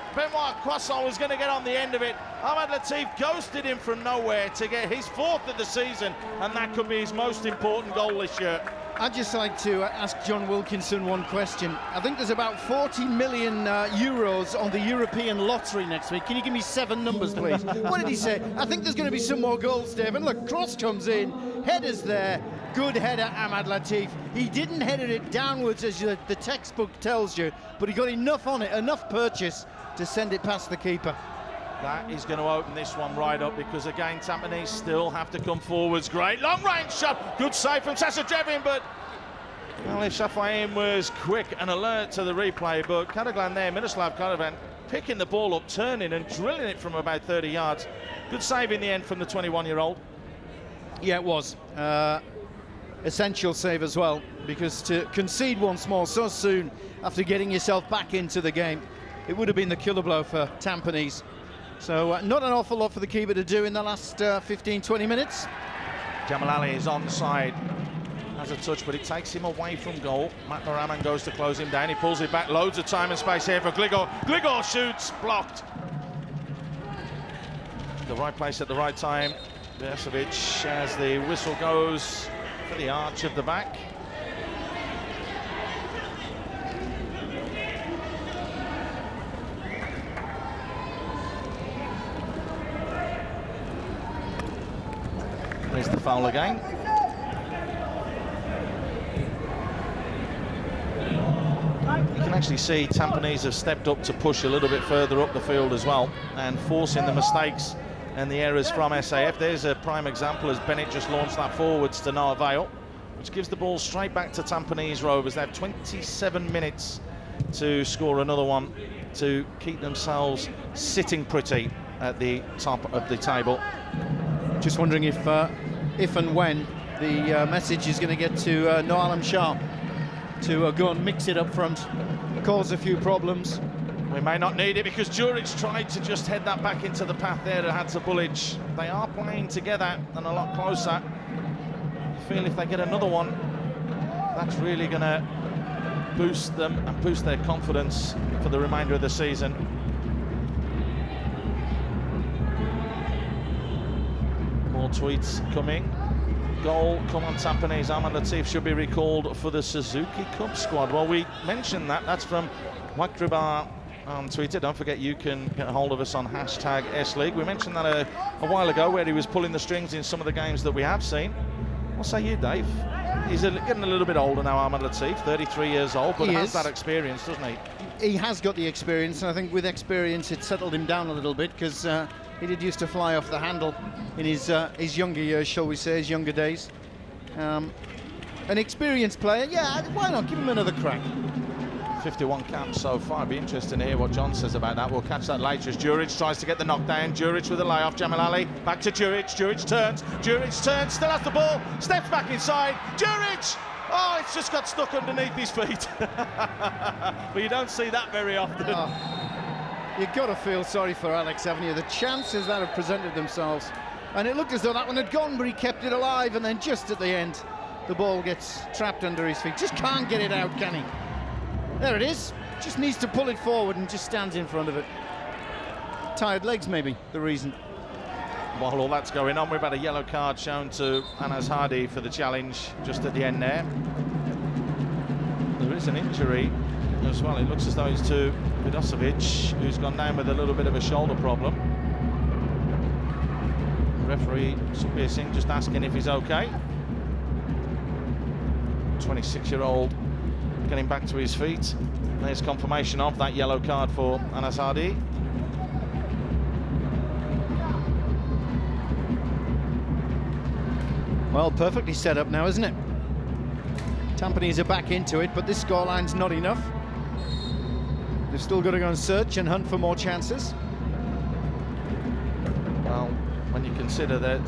[SPEAKER 1] Croissant was going to get on the end of it. Ahmad Latiff ghosted him from nowhere to get his 4th of the season, and that could be his most important goal this year.
[SPEAKER 3] I'd just like to ask John Wilkinson one question. I think there's about 40 million euros on the European lottery next week. Can you give me 7 numbers, please? What did he say? I think there's going to be some more goals, Dave. And look, cross comes in, header's there. Good header, Ahmad Latiff. He didn't header it downwards, as the textbook tells you, but he got enough on it, enough purchase to send it past the keeper.
[SPEAKER 1] That is going to open this one right up, because again Tampines still have to come forwards. Great long range shot, good save from Sasadrevin, but Alif Safayan was quick and alert to the replay. But Karaglan there, Miroslav Karaglan, picking the ball up, turning and drilling it from about 30 yards. Good save in the end from the 21-year-old.
[SPEAKER 3] Yeah, it was. Essential save as well, because to concede once more so soon after getting yourself back into the game, it would have been the killer blow for Tampines. So not an awful lot for the keeper to do in the last 15-20 minutes.
[SPEAKER 1] Jamil Ali is onside. Has a touch, but it takes him away from goal. Matt Noraman goes to close him down. He pulls it back. Loads of time and space here for Gligor. Gligor shoots, blocked. The right place at the right time. Bersovic, as the whistle goes for the arch of the back. There's the foul again. You can actually see Tampines have stepped up to push a little bit further up the field as well, and forcing the mistakes and the errors from SAF. There's a prime example as Bennett just launched that forwards to no avail, which gives the ball straight back to Tampines Rovers. They have 27 minutes to score another one to keep themselves sitting pretty at the top of the table.
[SPEAKER 3] Just wondering if and when the message is going to get to Noalim Shah to go and mix it up front, cause a few problems.
[SPEAKER 1] We may not need it because Juric tried to just head that back into the path there to Hadzabulic. They are playing together and a lot closer. I feel if they get another one, that's really going to boost them and boost their confidence for the remainder of the season. More tweets coming. Goal, come on Tampines. Ahmad Latiff should be recalled for the Suzuki Cup squad. Well, we mentioned that. That's from Wakribar on Twitter. Don't forget you can get a hold of us on hashtag S.LEAGUE. We mentioned that a while ago where he was pulling the strings in some of the games that we have seen. What say you, Dave? He's getting a little bit older now, Ahmad Latiff, 33 years old, but he has that experience, doesn't he?
[SPEAKER 3] He has got the experience, and I think with experience it settled him down a little bit, because he did used to fly off the handle in his younger years, shall we say, his younger days. An experienced player, yeah, why not? Give him another crack.
[SPEAKER 1] 51 caps so far. Be interesting to hear what John says about that. We'll catch that later as Juric tries to get the knockdown. Juric with a layoff. Jamil Ali back to Juric. Juric turns. Still has the ball. Steps back inside. Juric! Oh, it's just got stuck underneath his feet. But you don't see that very often.
[SPEAKER 3] You've got to feel sorry for Alex, haven't you? The chances that have presented themselves. And it looked as though that one had gone, but he kept it alive. And then just at the end, the ball gets trapped under his feet. Just can't get it out, can he? There it is. Just needs to pull it forward and just stands in front of it. Tired legs, maybe, the reason.
[SPEAKER 1] While all that's going on, we've had a yellow card shown to Anas Hadi for the challenge just at the end there. There is an injury as well. It looks as though it's to Vidosevic, who's gone down with a little bit of a shoulder problem. Referee Shimpei Singh just asking if he's okay. 26-year-old getting back to his feet. There's confirmation of that yellow card for Anas Hadi.
[SPEAKER 3] Well, perfectly set up now, isn't it? Tampines are back into it, but this scoreline's not enough. They've still got to go and search and hunt for more chances.
[SPEAKER 1] Well, when you consider that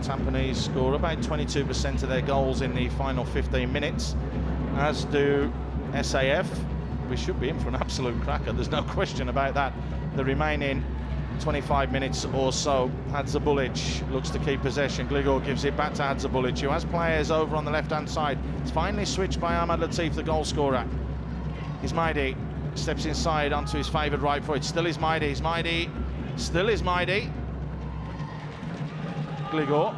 [SPEAKER 1] Tampines score about 22% of their goals in the final 15 minutes, as do SAF, we should be in for an absolute cracker. There's no question about that. The remaining 25 minutes or so, Hadzabulic looks to keep possession. Gligor gives it back to Hadzabulic, who has players over on the left-hand side. It's finally switched by Ahmad Latiff, the goal scorer. Ismaidi steps inside onto his favoured right foot. Still Ismaidi. Ismaidi still Ismaidi. Gligor.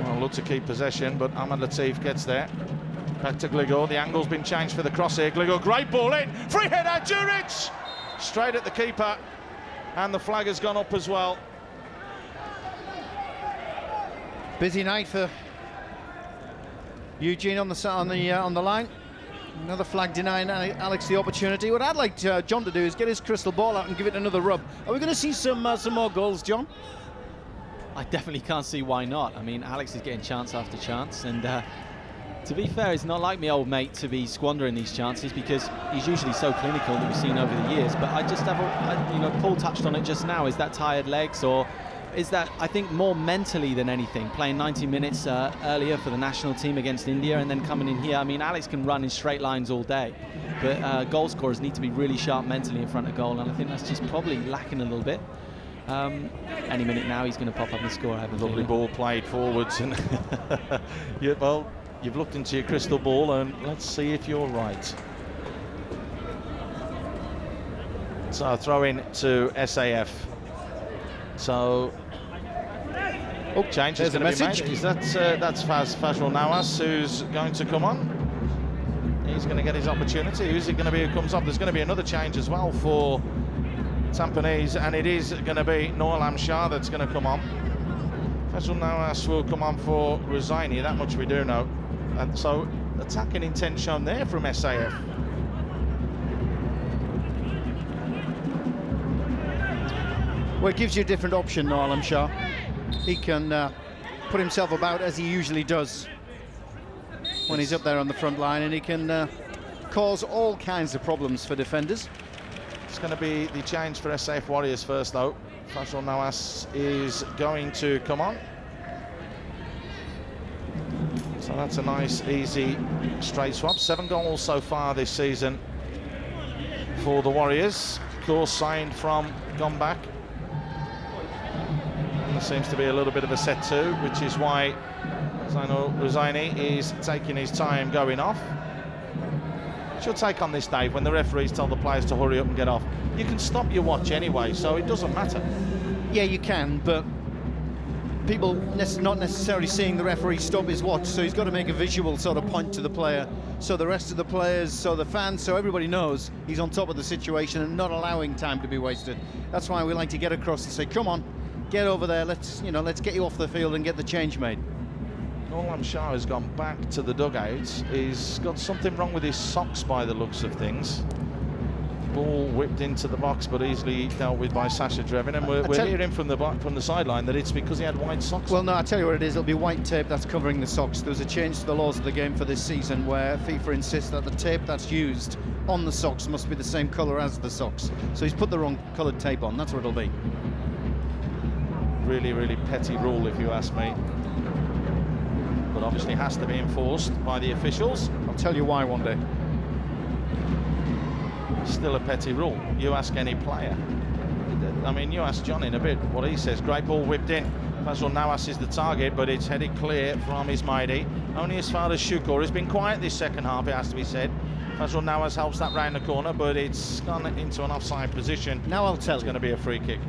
[SPEAKER 1] Well, look to keep possession, but Ahmad Latiff gets there. Back to Gligor. The angle's been changed for the cross here. Gligor, great ball in. Free header, Juric! Straight at the keeper, and the flag has gone up as well.
[SPEAKER 3] Busy night for Eugene on the line. Another flag denying Alex the opportunity. What I'd like John to do is get his crystal ball out and give it another rub. Are we going to see some more goals, John?
[SPEAKER 8] I definitely can't see why not. I mean, Alex is getting chance after chance, and To be fair, it's not like my old mate to be squandering these chances because he's usually so clinical that we've seen over the years. But I just have Paul touched on it just now. Is that tired legs, or is that, I think, more mentally than anything, playing 90 minutes earlier for the national team against India and then coming in here? I mean, Alex can run in straight lines all day, but goal scorers need to be really sharp mentally in front of goal, and I think that's just probably lacking a little bit. Any minute now, he's going to pop up and score. I have a
[SPEAKER 1] lovely ball played forwards, and well, you've looked into your crystal ball, and let's see if you're right. So throw in to SAF. So, change is going to be made. Is that's Fazrul Nawaz who's going to come on? He's going to get his opportunity. Who's it going to be who comes up? There's going to be another change as well for Tampines, and it is going to be Nawaz Shah that's going to come on. Fazrul Nawaz will come on for Rosaini, that much we do know. And so, attacking intent shown there from SAF.
[SPEAKER 3] Well, it gives you a different option, Nawaz Shah. He can put himself about as he usually does when he's up there on the front line, and he can cause all kinds of problems for defenders.
[SPEAKER 1] It's going to be the change for SAF Warriors first, though. Fazrul Nawaz is going to come on. So that's a nice, easy, straight swap. 7 goals so far this season for the Warriors. Of course, signed from Gombak. There seems to be a little bit of a set to, which is why Rosaini is taking his time going off. What's your take on this, Dave, when the referees tell the players to hurry up and get off? You can stop your watch anyway, so it doesn't matter.
[SPEAKER 3] Yeah, you can, but people not necessarily seeing the referee stop his watch, so he's got to make a visual sort of point to the player, so the rest of the players, so the fans, so everybody knows he's on top of the situation and not allowing time to be wasted. That's why we like to get across and say, come on, get over there, let's get you off the field and get the change made.
[SPEAKER 1] Nawaz Shah has gone back to the dugout. He's got something wrong with his socks by the looks of things. Ball whipped into the box, but easily dealt with by Sasha Drevin, and we're hearing from the sideline that it's because he had white socks.
[SPEAKER 3] Well, no, I'll tell you what it is. It'll be white tape that's covering the socks. There was a change to the laws of the game for this season where FIFA insists that the tape that's used on the socks must be the same colour as the socks. So he's put the wrong coloured tape on. That's what it'll be.
[SPEAKER 1] Really, really petty rule, if you ask me. But obviously has to be enforced by the officials.
[SPEAKER 3] I'll tell you why one day.
[SPEAKER 1] Still a petty rule. You ask any player. I mean, you ask John in a bit what he says. Great ball whipped in. Fazrul Nawaz is the target, but it's headed clear from Ismaili. Only as far as Shukur. Has been quiet this second half, it has to be said. Fazrul Nawaz helps that round the corner, but it's gone into an offside position.
[SPEAKER 3] Now I'll tell you.
[SPEAKER 1] It's going to be a free kick.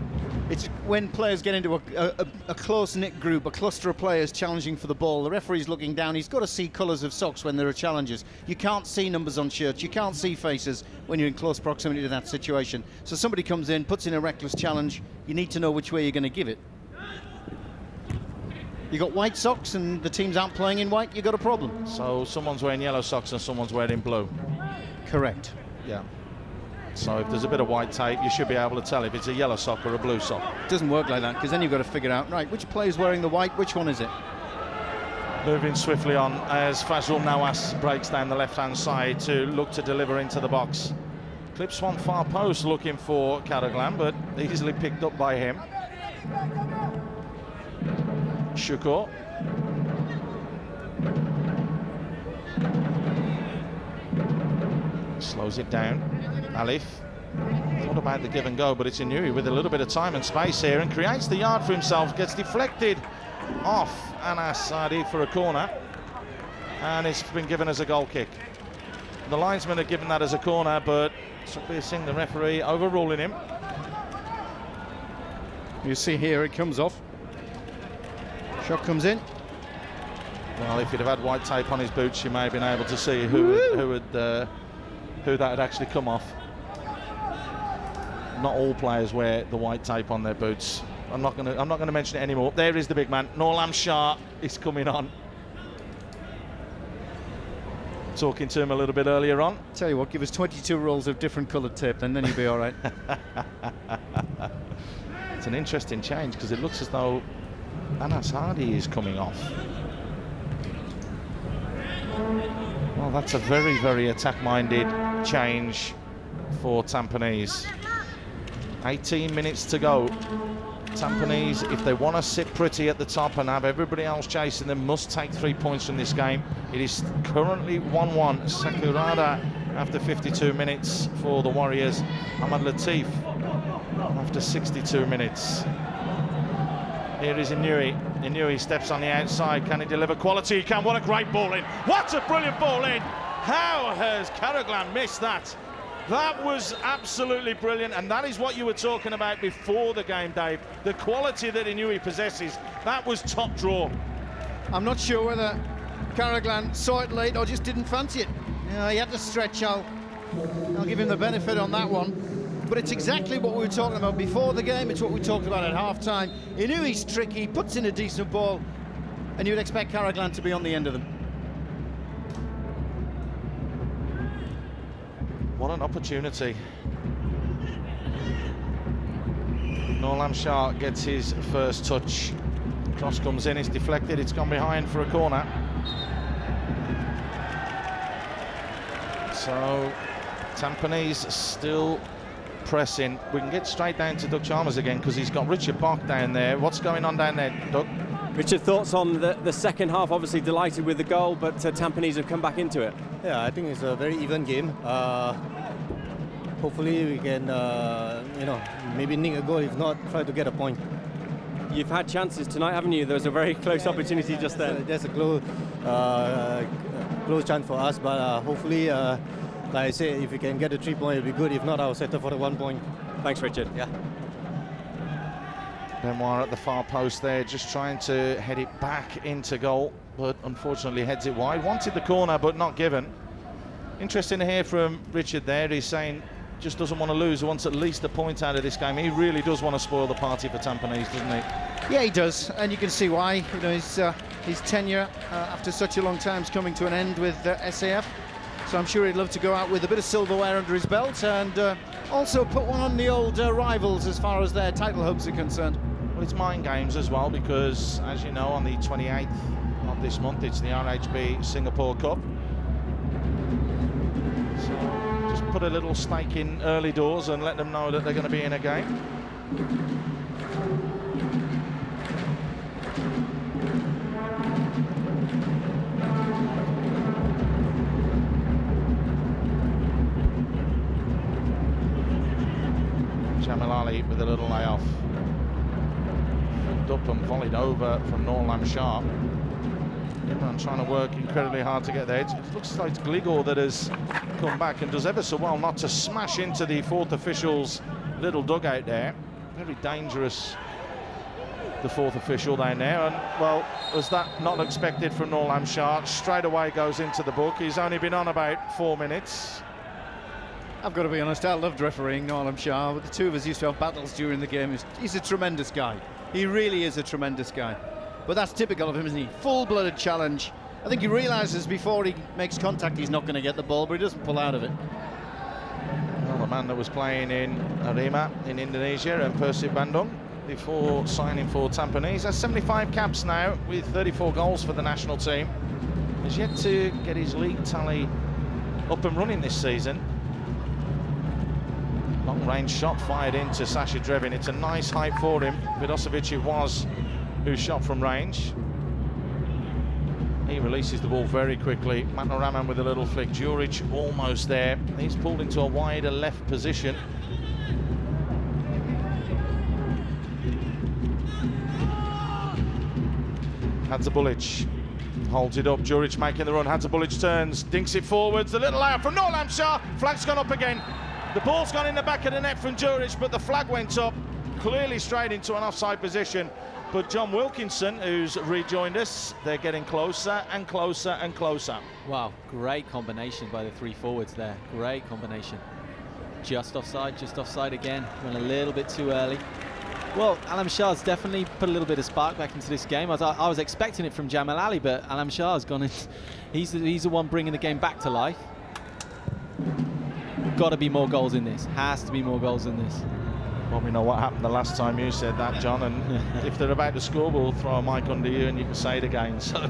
[SPEAKER 3] It's when players get into a close-knit group, a cluster of players challenging for the ball. The referee's looking down. He's got to see colours of socks when there are challenges. You can't see numbers on shirts. You can't see faces when you're in close proximity to that situation. So somebody comes in, puts in a reckless challenge. You need to know which way you're going to give it. You got white socks and the teams aren't playing in white, you got a problem.
[SPEAKER 1] So someone's wearing yellow socks and someone's wearing blue.
[SPEAKER 3] Correct.
[SPEAKER 1] Yeah. So if there's a bit of white tape, you should be able to tell if it's a yellow sock or a blue sock.
[SPEAKER 3] It doesn't work like that, because then you've got to figure out, right, which player's wearing the white, which one is it?
[SPEAKER 1] Moving swiftly on as Fazrul Nawaz breaks down the left-hand side to look to deliver into the box. Clips one far post looking for Karaglan, but easily picked up by him. Shukur. Slows it down. Latiff. Thought about the give and go, but it's Inui with a little bit of time and space here and creates the yard for himself. Gets deflected off Anas Sadi for a corner, and it's been given as a goal kick. The linesman had given that as a corner, but Sukhbir Singh, the referee, overruling him.
[SPEAKER 3] You see here it comes off. Shot comes in.
[SPEAKER 1] Well, if he'd have had white tape on his boots, you may have been able to see who that had actually come off. Not all players wear the white tape on their boots. I'm not going to mention it anymore. There is the big man. Nawaz Shah is coming on. Talking to him a little bit earlier on.
[SPEAKER 3] Tell you what, give us 22 rolls of different coloured tape, then you'll be all right.
[SPEAKER 1] It's an interesting change because it looks as though Anas Hadi is coming off. Well, that's a very, very attack-minded change for Tampines. 18 minutes to go. Tampines, if they want to sit pretty at the top and have everybody else chasing them, must take 3 points from this game. It is currently 1-1. Sakurada after 52 minutes for the Warriors. Ahmad Latiff after 62 minutes. Here is Inui. Inui steps on the outside. Can he deliver quality? He can. What a great ball in. What a brilliant ball in. How has Karaglan missed that? That was absolutely brilliant, and that is what you were talking about before the game, Dave. The quality that Inui possesses, that was top draw.
[SPEAKER 3] I'm not sure whether Karaglan saw it late or just didn't fancy it. He had to stretch out. I'll give him the benefit on that one. But it's exactly what we were talking about before the game. It's what we talked about at half-time. Inui's tricky, puts in a decent ball, and you'd expect Karaglan to be on the end of them.
[SPEAKER 1] What an opportunity. Norlam Shah gets his first touch. Cross comes in, it's deflected, it's gone behind for a corner. So Tampines still pressing. We can get straight down to Doug Chalmers again because he's got Richard Bach down there. What's going on down there, Doug?
[SPEAKER 5] Richard, thoughts on the second half? Obviously delighted with the goal, but Tampines have come back into it.
[SPEAKER 6] Yeah, I think it's a very even game. Hopefully we can, maybe nick a goal. If not, try to get a point.
[SPEAKER 5] You've had chances tonight, haven't you? There was a very close opportunity just then.
[SPEAKER 6] There's a close chance for us, but hopefully, like I said, if we can get a 3 point, it'll be good. If not, I'll settle for the 1 point.
[SPEAKER 5] Thanks, Richard.
[SPEAKER 6] Yeah.
[SPEAKER 1] Benoit at the far post there, just trying to head it back into goal, but unfortunately heads it wide. Wanted the corner, but not given. Interesting to hear from Richard there. He's saying just doesn't want to lose, wants at least a point out of this game. He really does want to spoil the party for Tampines, doesn't he?
[SPEAKER 3] Yeah, he does, and you can see why. You know, his tenure after such a long time is coming to an end with SAF. So I'm sure he'd love to go out with a bit of silverware under his belt and also put one on the old rivals as far as their title hopes are concerned.
[SPEAKER 1] Well, it's mind games as well because, as you know, on the 28th of this month, it's the RHB Singapore Cup. So just put a little stake in early doors and let them know that they're going to be in a game. Jamil Ali with a little layoff. Flipped up and volleyed over from Norlam Shah. Imran trying to work incredibly hard to get there. It looks like it's Gligor that has come back and does ever so well not to smash into the fourth official's little dugout there. Very dangerous, the fourth official down there. And, well, was that not expected from Norlam Shah? Straight away goes into the book. He's only been on about 4 minutes.
[SPEAKER 3] I've got to be honest, I loved refereeing Norlam Shah, but the two of us used to have battles during the game. He's a tremendous guy. He really is a tremendous guy. But that's typical of him, isn't he? Full-blooded challenge. I think he realises before he makes contact he's not going to get the ball, but he doesn't pull out of it.
[SPEAKER 1] Well, the man that was playing in Arema in Indonesia and Persib Bandung before signing for Tampines has 75 caps now with 34 goals for the national team. Has yet to get his league tally up and running this season. Long range shot fired into Sasha Drevin. It's a nice height for him. Vidosevic it was who shot from range. He releases the ball very quickly. Matnaraman with a little flick. Juric almost there. He's pulled into a wider left position. Hadzabulic holds it up. Juric making the run. Hadzabulic turns, dinks it forwards. The little layout from Norlam Shah. Flag's gone up again. The ball's gone in the back of the net from Juric, but the flag went up, clearly straight into an offside position. But John Wilkinson, who's rejoined us, they're getting closer and closer and closer.
[SPEAKER 8] Wow, great combination by the three forwards there. Great combination. Just offside again. Went a little bit too early. Well, Alam Shah's definitely put a little bit of spark back into this game. I was expecting it from Jamil Ali, but Alam Shah's gone in. He's the one bringing the game back to life. Got to be more goals in this. Has to be more goals in this.
[SPEAKER 1] Well, we know what happened the last time you said that, John, and if they're about to score, we'll throw a mic under you and you can say it again. So,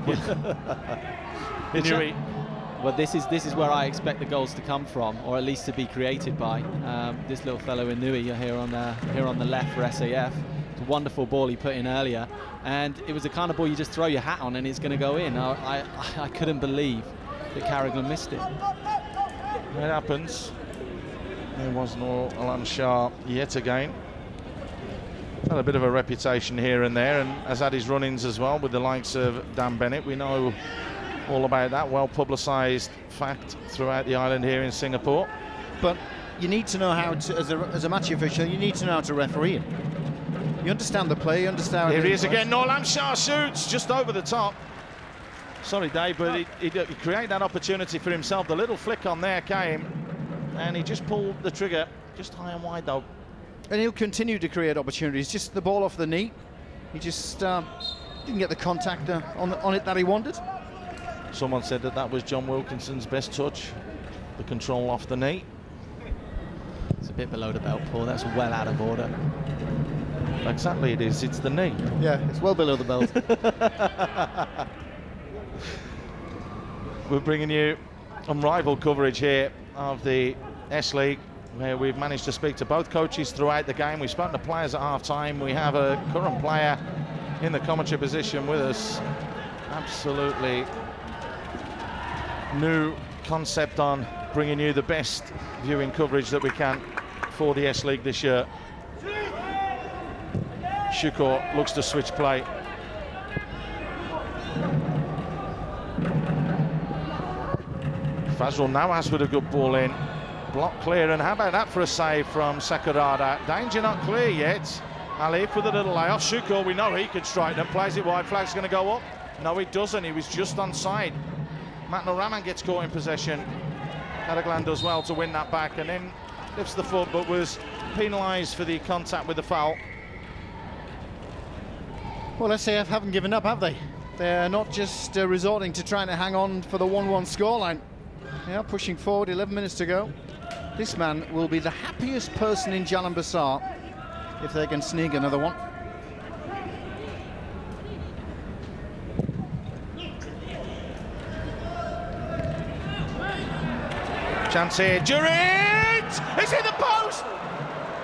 [SPEAKER 1] Inui
[SPEAKER 8] Well, this is where I expect the goals to come from, or at least to be created by. This little fellow Inui here on the left for SAF. It's a wonderful ball he put in earlier, and it was the kind of ball you just throw your hat on and it's going to go in. I couldn't believe that Carraglan missed it.
[SPEAKER 1] It happens. There was no Alan Shah yet again. Had a bit of a reputation here and there, and has had his run-ins as well with the likes of Dan Bennett. We know all about that, well publicised fact throughout the island here in Singapore.
[SPEAKER 3] But you need to know how to, as a match official, you need to know how to referee it. You understand the play, you understand...
[SPEAKER 1] Here he is again, Alan Shah shoots just over the top. Sorry, Dave, but he created that opportunity for himself. The little flick on there came, and he just pulled the trigger, just high and wide though.
[SPEAKER 3] And he'll continue to create opportunities. Just the ball off the knee. He just didn't get the contact on it that he wanted.
[SPEAKER 1] Someone said that was John Wilkinson's best touch, the control off the knee.
[SPEAKER 8] It's a bit below the belt, Paul. That's well out of order.
[SPEAKER 1] Exactly, it is. It's the knee.
[SPEAKER 3] Yeah, it's well below the belt.
[SPEAKER 1] We're bringing you unrivaled coverage here of the S-League, where we've managed to speak to both coaches throughout the game. We've spoken to players at half-time. We have a current player in the commentary position with us. Absolutely new concept on bringing you the best viewing coverage that we can for the S-League this year. Shuko looks to switch play. Fazrul Nawaz with a good ball in. Block clear, and how about that for a save from Sakurada? Danger not clear yet. Latiff with a little layoff. Shuko, we know he could strike them. Plays it wide, flag's going to go up. No, it doesn't. He was just onside. Matno Rahman gets caught in possession. Carraglan does well to win that back, and then lifts the foot, but was penalised for the contact with the foul.
[SPEAKER 3] Well, SAF haven't given up, have they? They're not just resorting to trying to hang on for the 1-1 scoreline. They are pushing forward, 11 minutes to go. This man will be the happiest person in Jalan Besar if they can sneak another one.
[SPEAKER 1] Chance here, Durant! It's in the post!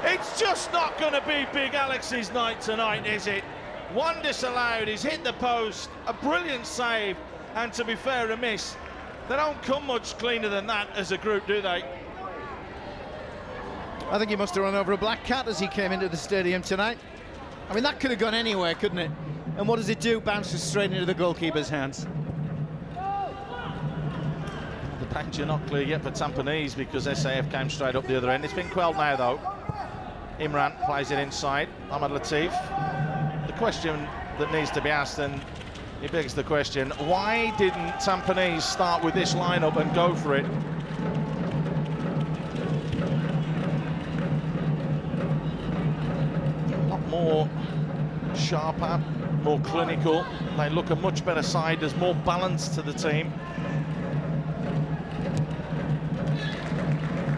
[SPEAKER 1] It's just not going to be Big Alex's night tonight, is it? One disallowed, he's hit the post, a brilliant save, and to be fair, a miss. They don't come much cleaner than that as a group, do they?
[SPEAKER 3] I think he must have run over a black cat as he came into the stadium tonight. I mean, that could have gone anywhere, couldn't it? And what does it do? Bounces straight into the goalkeeper's hands.
[SPEAKER 1] The danger not clear yet for Tampines because SAF came straight up the other end. It's been quelled now, though. Imran plays it inside. Ahmad Latiff. The question that needs to be asked, and it begs the question, why didn't Tampines start with this lineup and go for it? A lot more sharper, more clinical. They look a much better side. There's more balance to the team.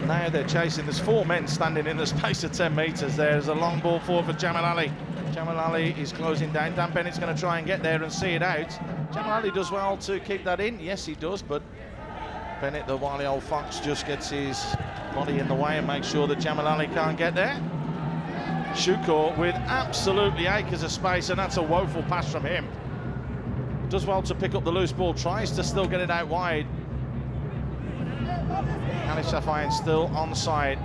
[SPEAKER 1] Now they're chasing. There's 4 men standing in the space of 10 metres. There's a long ball forward for Jamil Ali. Jamil Ali is closing down. Dan Bennett's going to try and get there and see it out. Jamil Ali does well to keep that in. Yes, he does, but Bennett, the wily old fox, just gets his body in the way and makes sure that Jamil Ali can't get there. Shuko with absolutely acres of space, and that's a woeful pass from him. Does well to pick up the loose ball, tries to still get it out wide. Ali Safayan still onside.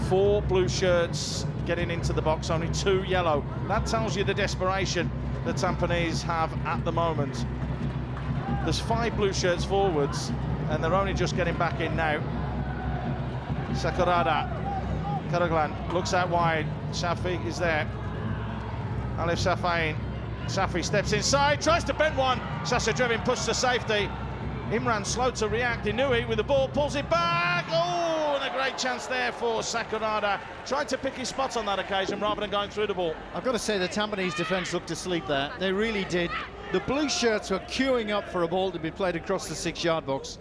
[SPEAKER 1] 4 blue shirts getting into the box, only 2 yellow. That tells you the desperation that Tampines have at the moment. There's 5 blue shirts forwards, and they're only just getting back in now. Sakurada. Carraglan looks out wide. Shafi is there. Alif Safayan. Safi steps inside, tries to bend one. Sasa Drevin pushed to safety. Imran slow to react. Inui with the ball, pulls it back. Oh, and a great chance there for Sakurada. Tried to pick his spot on that occasion rather than going through the ball.
[SPEAKER 3] I've got to say the Tampines defence looked asleep there. They really did. The blue shirts were queuing up for a ball to be played across the 6-yard box.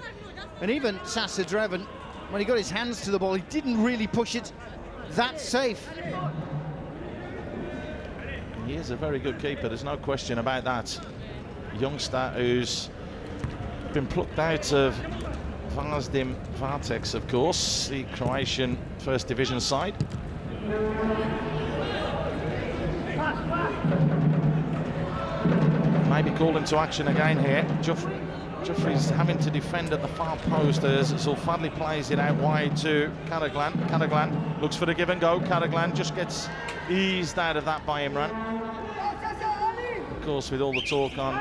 [SPEAKER 3] And even Sasa Drevin, when he got his hands to the ball, he didn't really push it that safe.
[SPEAKER 1] He is a very good keeper, there's no question about that. Youngster who's been plucked out of Vazdim Vartex, of course, the Croatian First Division side. Maybe called into action again here. Joffrey's having to defend at the far post as Zulfadli plays it out wide to Karaglan. Karaglan looks for the give and go. Karaglan just gets eased out of that by Imran. Of course, with all the talk on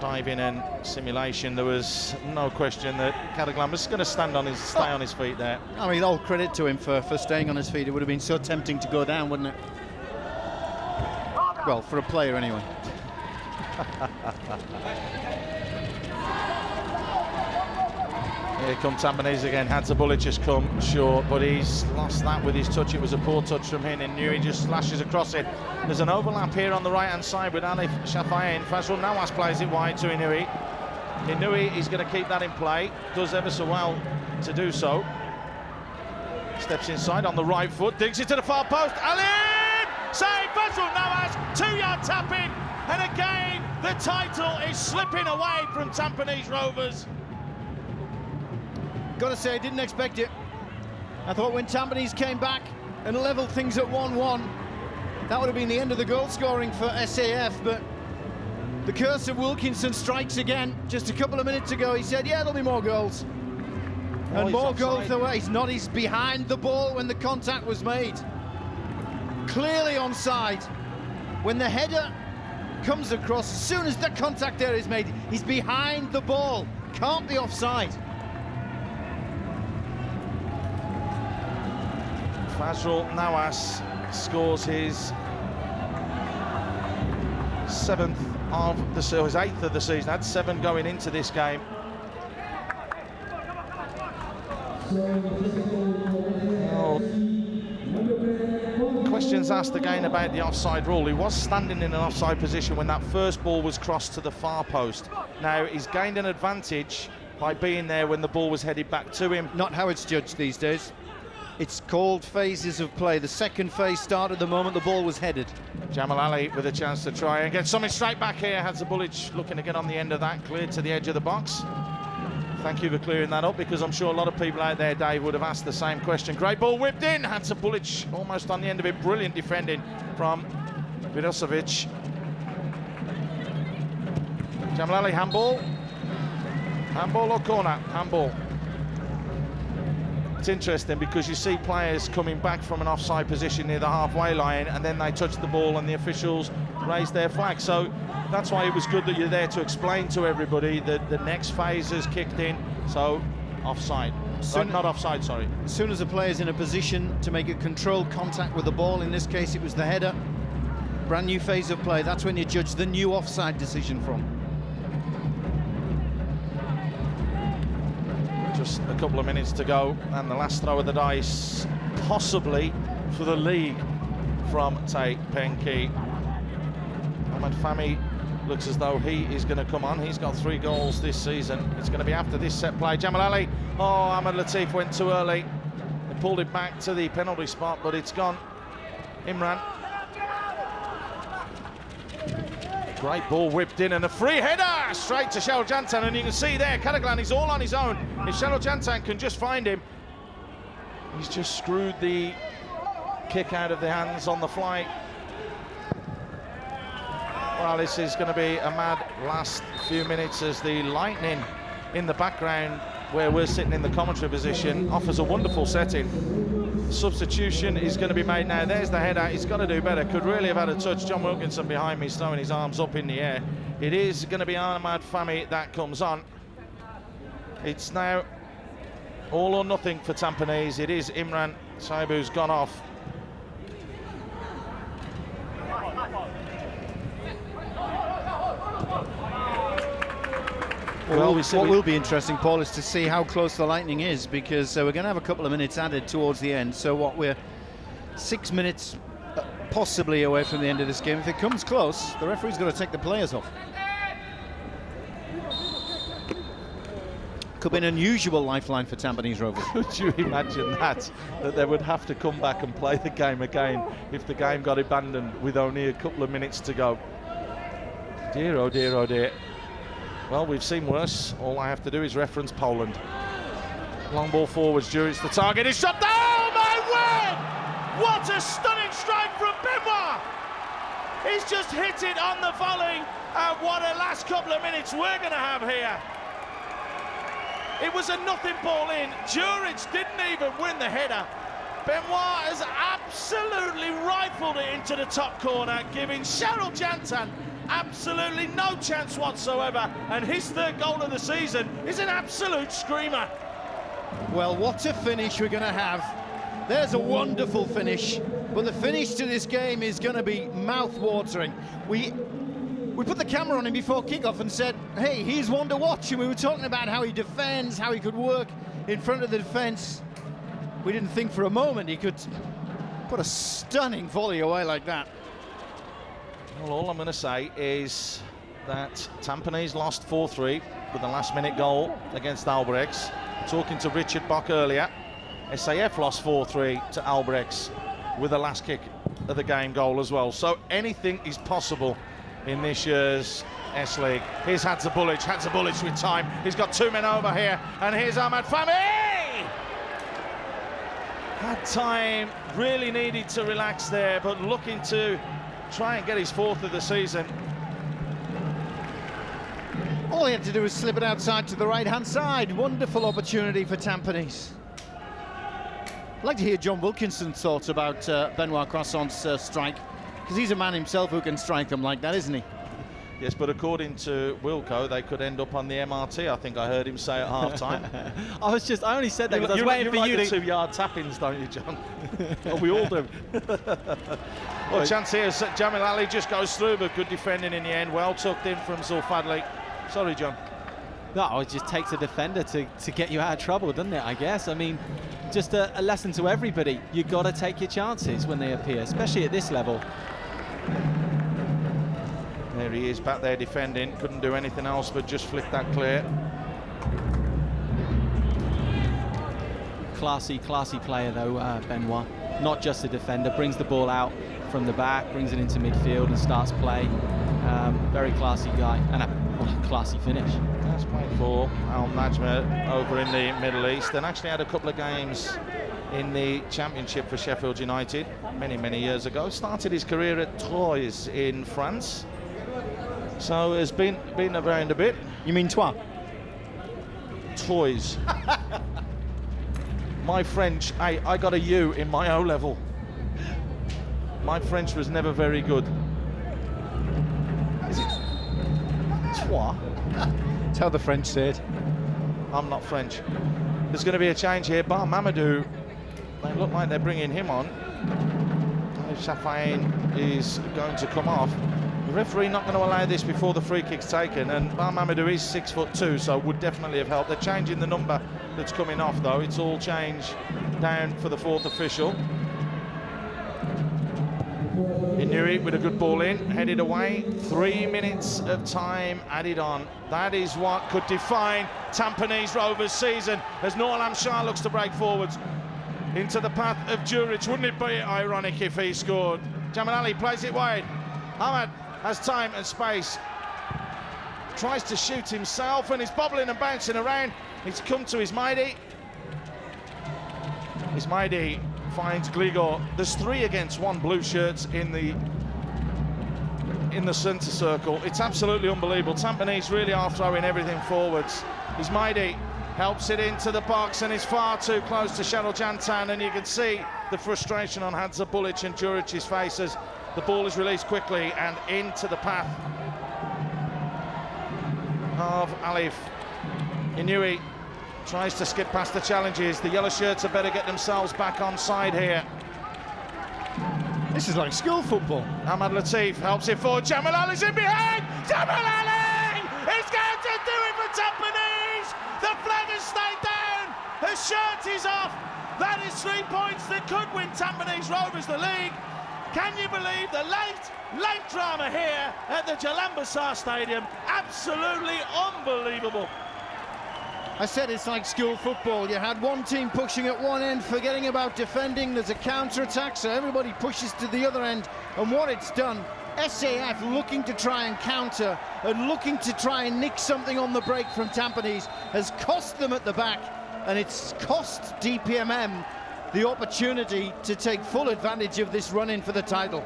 [SPEAKER 1] diving and simulation, there was no question that Karaglan was going to stay on his feet there.
[SPEAKER 3] I mean, all credit to him for staying on his feet. It would have been so tempting to go down, wouldn't it? Well, for a player anyway.
[SPEAKER 1] Here comes Tampines again. Hadzabulic has come short, but he's lost that with his touch. It was a poor touch from him, and Nui just slashes across it. There's an overlap here on the right-hand side with Alif Shafain. Fazrul Nawaz plays it wide to Inui. Inui is going to keep that in play. Does ever so well to do so. Steps inside on the right foot, digs it to the far post. Alif! Save! Fazrul Nawaz! 2-yard tapping! And again, the title is slipping away from Tampines Rovers.
[SPEAKER 3] Got to say, I didn't expect it. I thought when Tampines came back and leveled things at 1-1, that would have been the end of the goal scoring for SAF, but the curse of Wilkinson strikes again. Just a couple of minutes ago, he said, yeah, there'll be more goals. And more goals the way. He's behind the ball when the contact was made. Clearly onside. When the header comes across, as soon as the contact there is made, he's behind the ball. Can't be offside.
[SPEAKER 1] Fazrul Nawaz scores his 7th of the season, his 8th of the season. Had 7 going into this game. Questions asked again about the offside rule. He was standing in an offside position when that first ball was crossed to the far post. Now he's gained an advantage by being there when the ball was headed back to him.
[SPEAKER 3] Not how it's judged these days. It's called phases of play. The second phase started the moment the ball was headed.
[SPEAKER 1] Jamil Ali with a chance to try and get something straight back here. Hadzabulic looking to get on the end of that, cleared to the edge of the box. Thank you for clearing that up, because I'm sure a lot of people out there, Dave, would have asked the same question. Great ball whipped in. Hadzabulic almost on the end of it. Brilliant defending from Vidosevic. Jamil Ali, handball. Handball or corner? Handball. It's interesting because you see players coming back from an offside position near the halfway line, and then they touch the ball and the officials raise their flag. So that's why it was good that you're there to explain to everybody that the next phase has kicked in. So offside. Not offside, sorry.
[SPEAKER 3] As soon as a player's in a position to make a controlled contact with the ball, in this case it was the header, brand new phase of play, that's when you judge the new offside decision from.
[SPEAKER 1] Just a couple of minutes to go, and the last throw of the dice, possibly for the league from Tae Peng Ki. Ahmad Fahmy looks as though he is going to come on. He's got 3 goals this season. It's going to be after this set play. Jamil Ali. Oh, Ahmad Latiff went too early. They pulled it back to the penalty spot, but it's gone. Imran. Great ball whipped in, and a free header straight to Shell Jantan, and you can see there Karaglan is all on his own. If Shell Jantan can just find him, he's just screwed the kick out of the hands on the fly. Well, this is going to be a mad last few minutes as the lightning in the background, where we're sitting in the commentary position, offers a wonderful setting. Substitution is going to be made now. There's the header. He's got to do better. Could really have had a touch. John Wilkinson behind me is throwing his arms up in the air. It is going to be Ahmad Fahmy that comes on. It's now all or nothing for Tampines. It is Imran Saibu's gone off.
[SPEAKER 3] Well, what will be interesting, Paul, is to see how close the lightning is, because we're going to have a couple of minutes added towards the end. So we're 6 minutes possibly away from the end of this game. If it comes close, the referee's got to take the players off. Could be an unusual lifeline for Tampines Rovers.
[SPEAKER 1] Could you imagine that they would have to come back and play the game again if the game got abandoned with only a couple of minutes to go? Dear, oh dear, oh dear. Well, we've seen worse. All I have to do is reference Poland. Long ball forwards, Juric the target is shot. Oh my word! What a stunning strike from Benoit! He's just hit it on the volley, and what a last couple of minutes we're going to have here. It was a nothing ball in. Juric didn't even win the header. Benoit has absolutely rifled it into the top corner, giving Cheryl Jantan absolutely no chance whatsoever, and his third goal of the season is an absolute screamer.
[SPEAKER 3] Well, what a finish we're going to have. There's a wonderful finish, but the finish to this game is going to be mouth-watering. We put the camera on him before kickoff and said, hey, he's one to watch, and we were talking about how he defends, how he could work in front of the defence. We didn't think for a moment he could put a stunning volley away like that.
[SPEAKER 1] Well, all I'm going to say is that Tampines lost 4-3 with the last-minute goal against Albrechts. Talking to Richard Bock earlier, SAF lost 4-3 to Albrechts with the last kick of the game goal as well. So anything is possible in this year's S-League. Here's Hadzabulic with time. He's got 2 men over here, and here's Ahmad Fahmy! Had time, really needed to relax there, but looking to try and get his 4th of the season.
[SPEAKER 3] All he had to do was slip it outside to the right-hand side. Wonderful opportunity for Tampines. I'd like to hear John Wilkinson's thoughts about Benoit Croissant's strike, because he's a man himself who can strike them like that, isn't he?
[SPEAKER 1] Yes, but according to Wilco, they could end up on the MRT. I think I heard him say at half-time.
[SPEAKER 8] I only said that because I was waiting for you to...
[SPEAKER 1] 2-yard tap-ins, don't you, John? Oh, we all do. Well, chance here, Jamil Ali just goes through, but good defending in the end. Well tucked in from Zulfadli. Sorry, John.
[SPEAKER 8] No, it just takes a defender to get you out of trouble, doesn't it, I guess? I mean, just a lesson to everybody. You've got to take your chances when they appear, especially at this level.
[SPEAKER 1] There he is, back there defending. Couldn't do anything else but just flick that clear.
[SPEAKER 8] Classy player, though, Benoit. Not just a defender, brings the ball out from the back, brings it into midfield and starts play. Very classy guy, and a classy finish.
[SPEAKER 1] That's played for Al Najma over in the Middle East, and actually had a couple of games in the Championship for Sheffield United many years ago. Started his career at Troyes in France, so has been around a bit.
[SPEAKER 3] You mean Troyes?
[SPEAKER 1] Troyes. My French, I got a U in my O level. My French was never very good. Is it Troyes?
[SPEAKER 3] That's how the French say it.
[SPEAKER 1] I'm not French. There's going to be a change here. Bar Mamadou, they look like they're bringing him on. Shafain is going to come off. The referee not going to allow this before the free kick's taken, and Bar Mamadou is 6'2", so would definitely have helped. They're changing the number that's coming off, though. It's all changed down for the 4th official. Inui with a good ball in, headed away. 3 minutes of time added on. That is what could define Tampines Rovers' season as Norlam Shah looks to break forwards into the path of Juric. Wouldn't it be ironic if he scored? Jamil Ali plays it wide. Ahmad has time and space. Tries to shoot himself and he's bobbling and bouncing around. He's come to Ismaidi. Ismaidi finds Gligor. There's 3 against 1 blue shirts in the centre circle. It's absolutely unbelievable. Tampines really are throwing everything forwards. Ismaidi helps it into the box and is far too close to Cheryl Jantan, and you can see the frustration on Hadzabulic and Juric's faces. The ball is released quickly and into the path of Alif. Inui tries to skip past the challenges. The yellow shirts had better get themselves back on side here.
[SPEAKER 3] This is like school football.
[SPEAKER 1] Ahmad Latiff helps it forward. Jamil Ali's in behind. Jamil Ali is going to do it for Tampines. The flag has stayed down. The shirt is off. That is 3 points that could win Tampines Rovers the league. Can you believe the late drama here at the Jalan Besar Stadium? Absolutely unbelievable.
[SPEAKER 3] I said it's like school football. You had one team pushing at one end, forgetting about defending. There's a counter-attack, so everybody pushes to the other end. And what it's done SAF looking to try and counter and looking to try and nick something on the break from Tampines has cost them at the back, and it's cost DPMM the opportunity to take full advantage of this run-in for the title.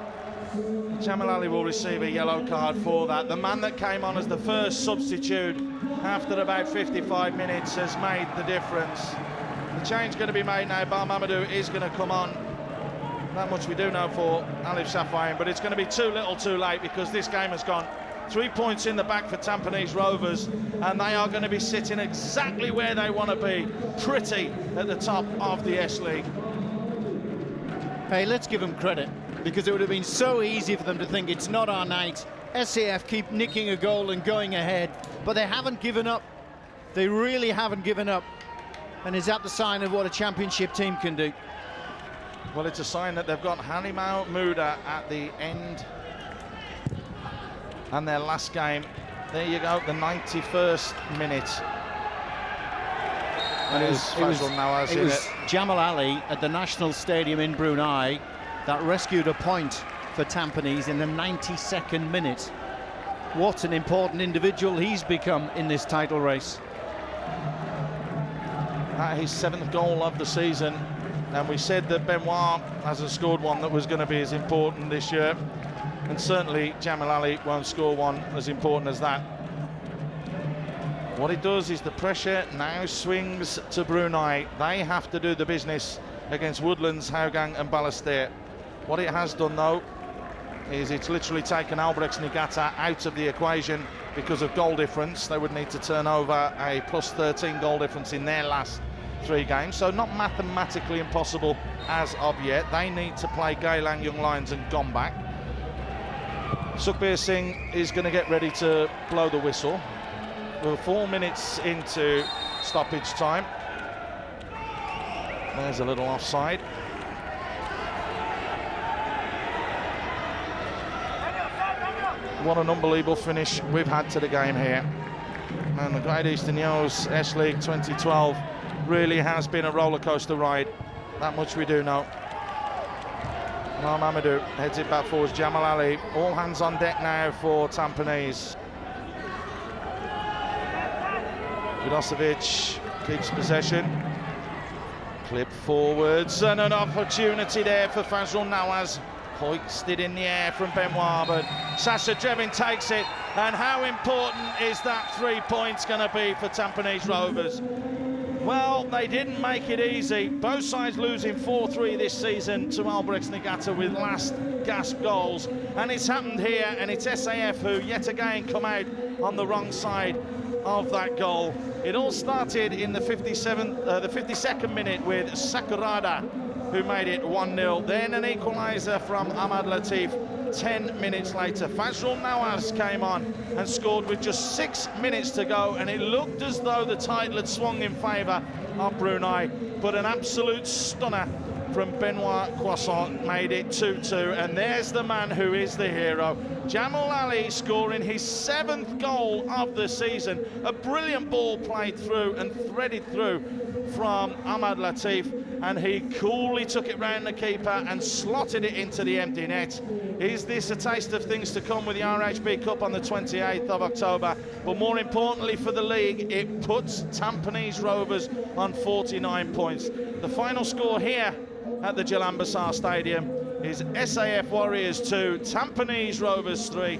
[SPEAKER 1] Jamil Ali will receive a yellow card for that. The man that came on as the first substitute after about 55 minutes has made the difference. The change going to be made now. Bar Mamadou is going to come on. That much we do know for Alif Safayan, but it's going to be too little too late, because this game has gone 3 points in the back for Tampines Rovers, and they are going to be sitting exactly where they want to be, pretty at the top of the S-League.
[SPEAKER 3] Hey, let's give them credit, because it would have been so easy for them to think it's not our night. SAF keep nicking a goal and going ahead, but they haven't given up. They really haven't given up. And is that the sign of what a championship team can do?
[SPEAKER 1] Well, it's a sign that they've got Hanimau Muda at the end and their last game. There you go, the 91st minute. And it was Nawaz in it.
[SPEAKER 3] Jamil Ali at the National Stadium in Brunei that rescued a point for Tampines in the 92nd minute. What an important individual he's become in this title race.
[SPEAKER 1] His 7th goal of the season, and we said that Benoit hasn't scored one that was going to be as important this year, and certainly Jamil Ali won't score one as important as that. What it does is the pressure now swings to Brunei. They have to do the business against Woodlands, Hougang and Balestier. What it has done though is it's literally taken Albrechts Niigata out of the equation because of goal difference. They would need to turn over a +13 goal difference in their last 3 games, so not mathematically impossible as of yet. They need to play Geylang Young Lions and Gombak. Sukhbir Singh is going to get ready to blow the whistle. We're 4 minutes into stoppage time. There's a little offside. What an unbelievable finish we've had to the game here. And the Great Eastern Yos S-League 2012 really has been a roller coaster ride. That much we do know. Now Mamadou heads it back forwards. Jamil Ali, all hands on deck now for Tampines. Vidosevic keeps possession. Clip forwards, and an opportunity there for Fazrul Nawaz. Hoisted in the air from Benoit, but Sasa Drevin takes it. And how important is that 3 points going to be for Tampines Rovers? Well, they didn't make it easy. Both sides losing 4-3 this season to Albrechts Niigata with last gasp goals. And it's happened here, and it's SAF who yet again come out on the wrong side of that goal. It all started in the 52nd minute with Sakurada, who made it 1-0. Then an equaliser from Ahmad Latiff 10 minutes later. Fazrul Nawaz came on and scored with just 6 minutes to go, and it looked as though the title had swung in favour of Brunei, but an absolute stunner from Benoit Croissant made it 2-2, and there's the man who is the hero. Jamil Ali scoring his 7th goal of the season. A brilliant ball played through and threaded through from Ahmad Latiff, and he coolly took it round the keeper and slotted it into the empty net. Is this a taste of things to come with the RHB Cup on the 28th of October? But more importantly for the league, it puts Tampines Rovers on 49 points. The final score here at the Jalan Besar Stadium is SAF Warriors 2, Tampines Rovers 3.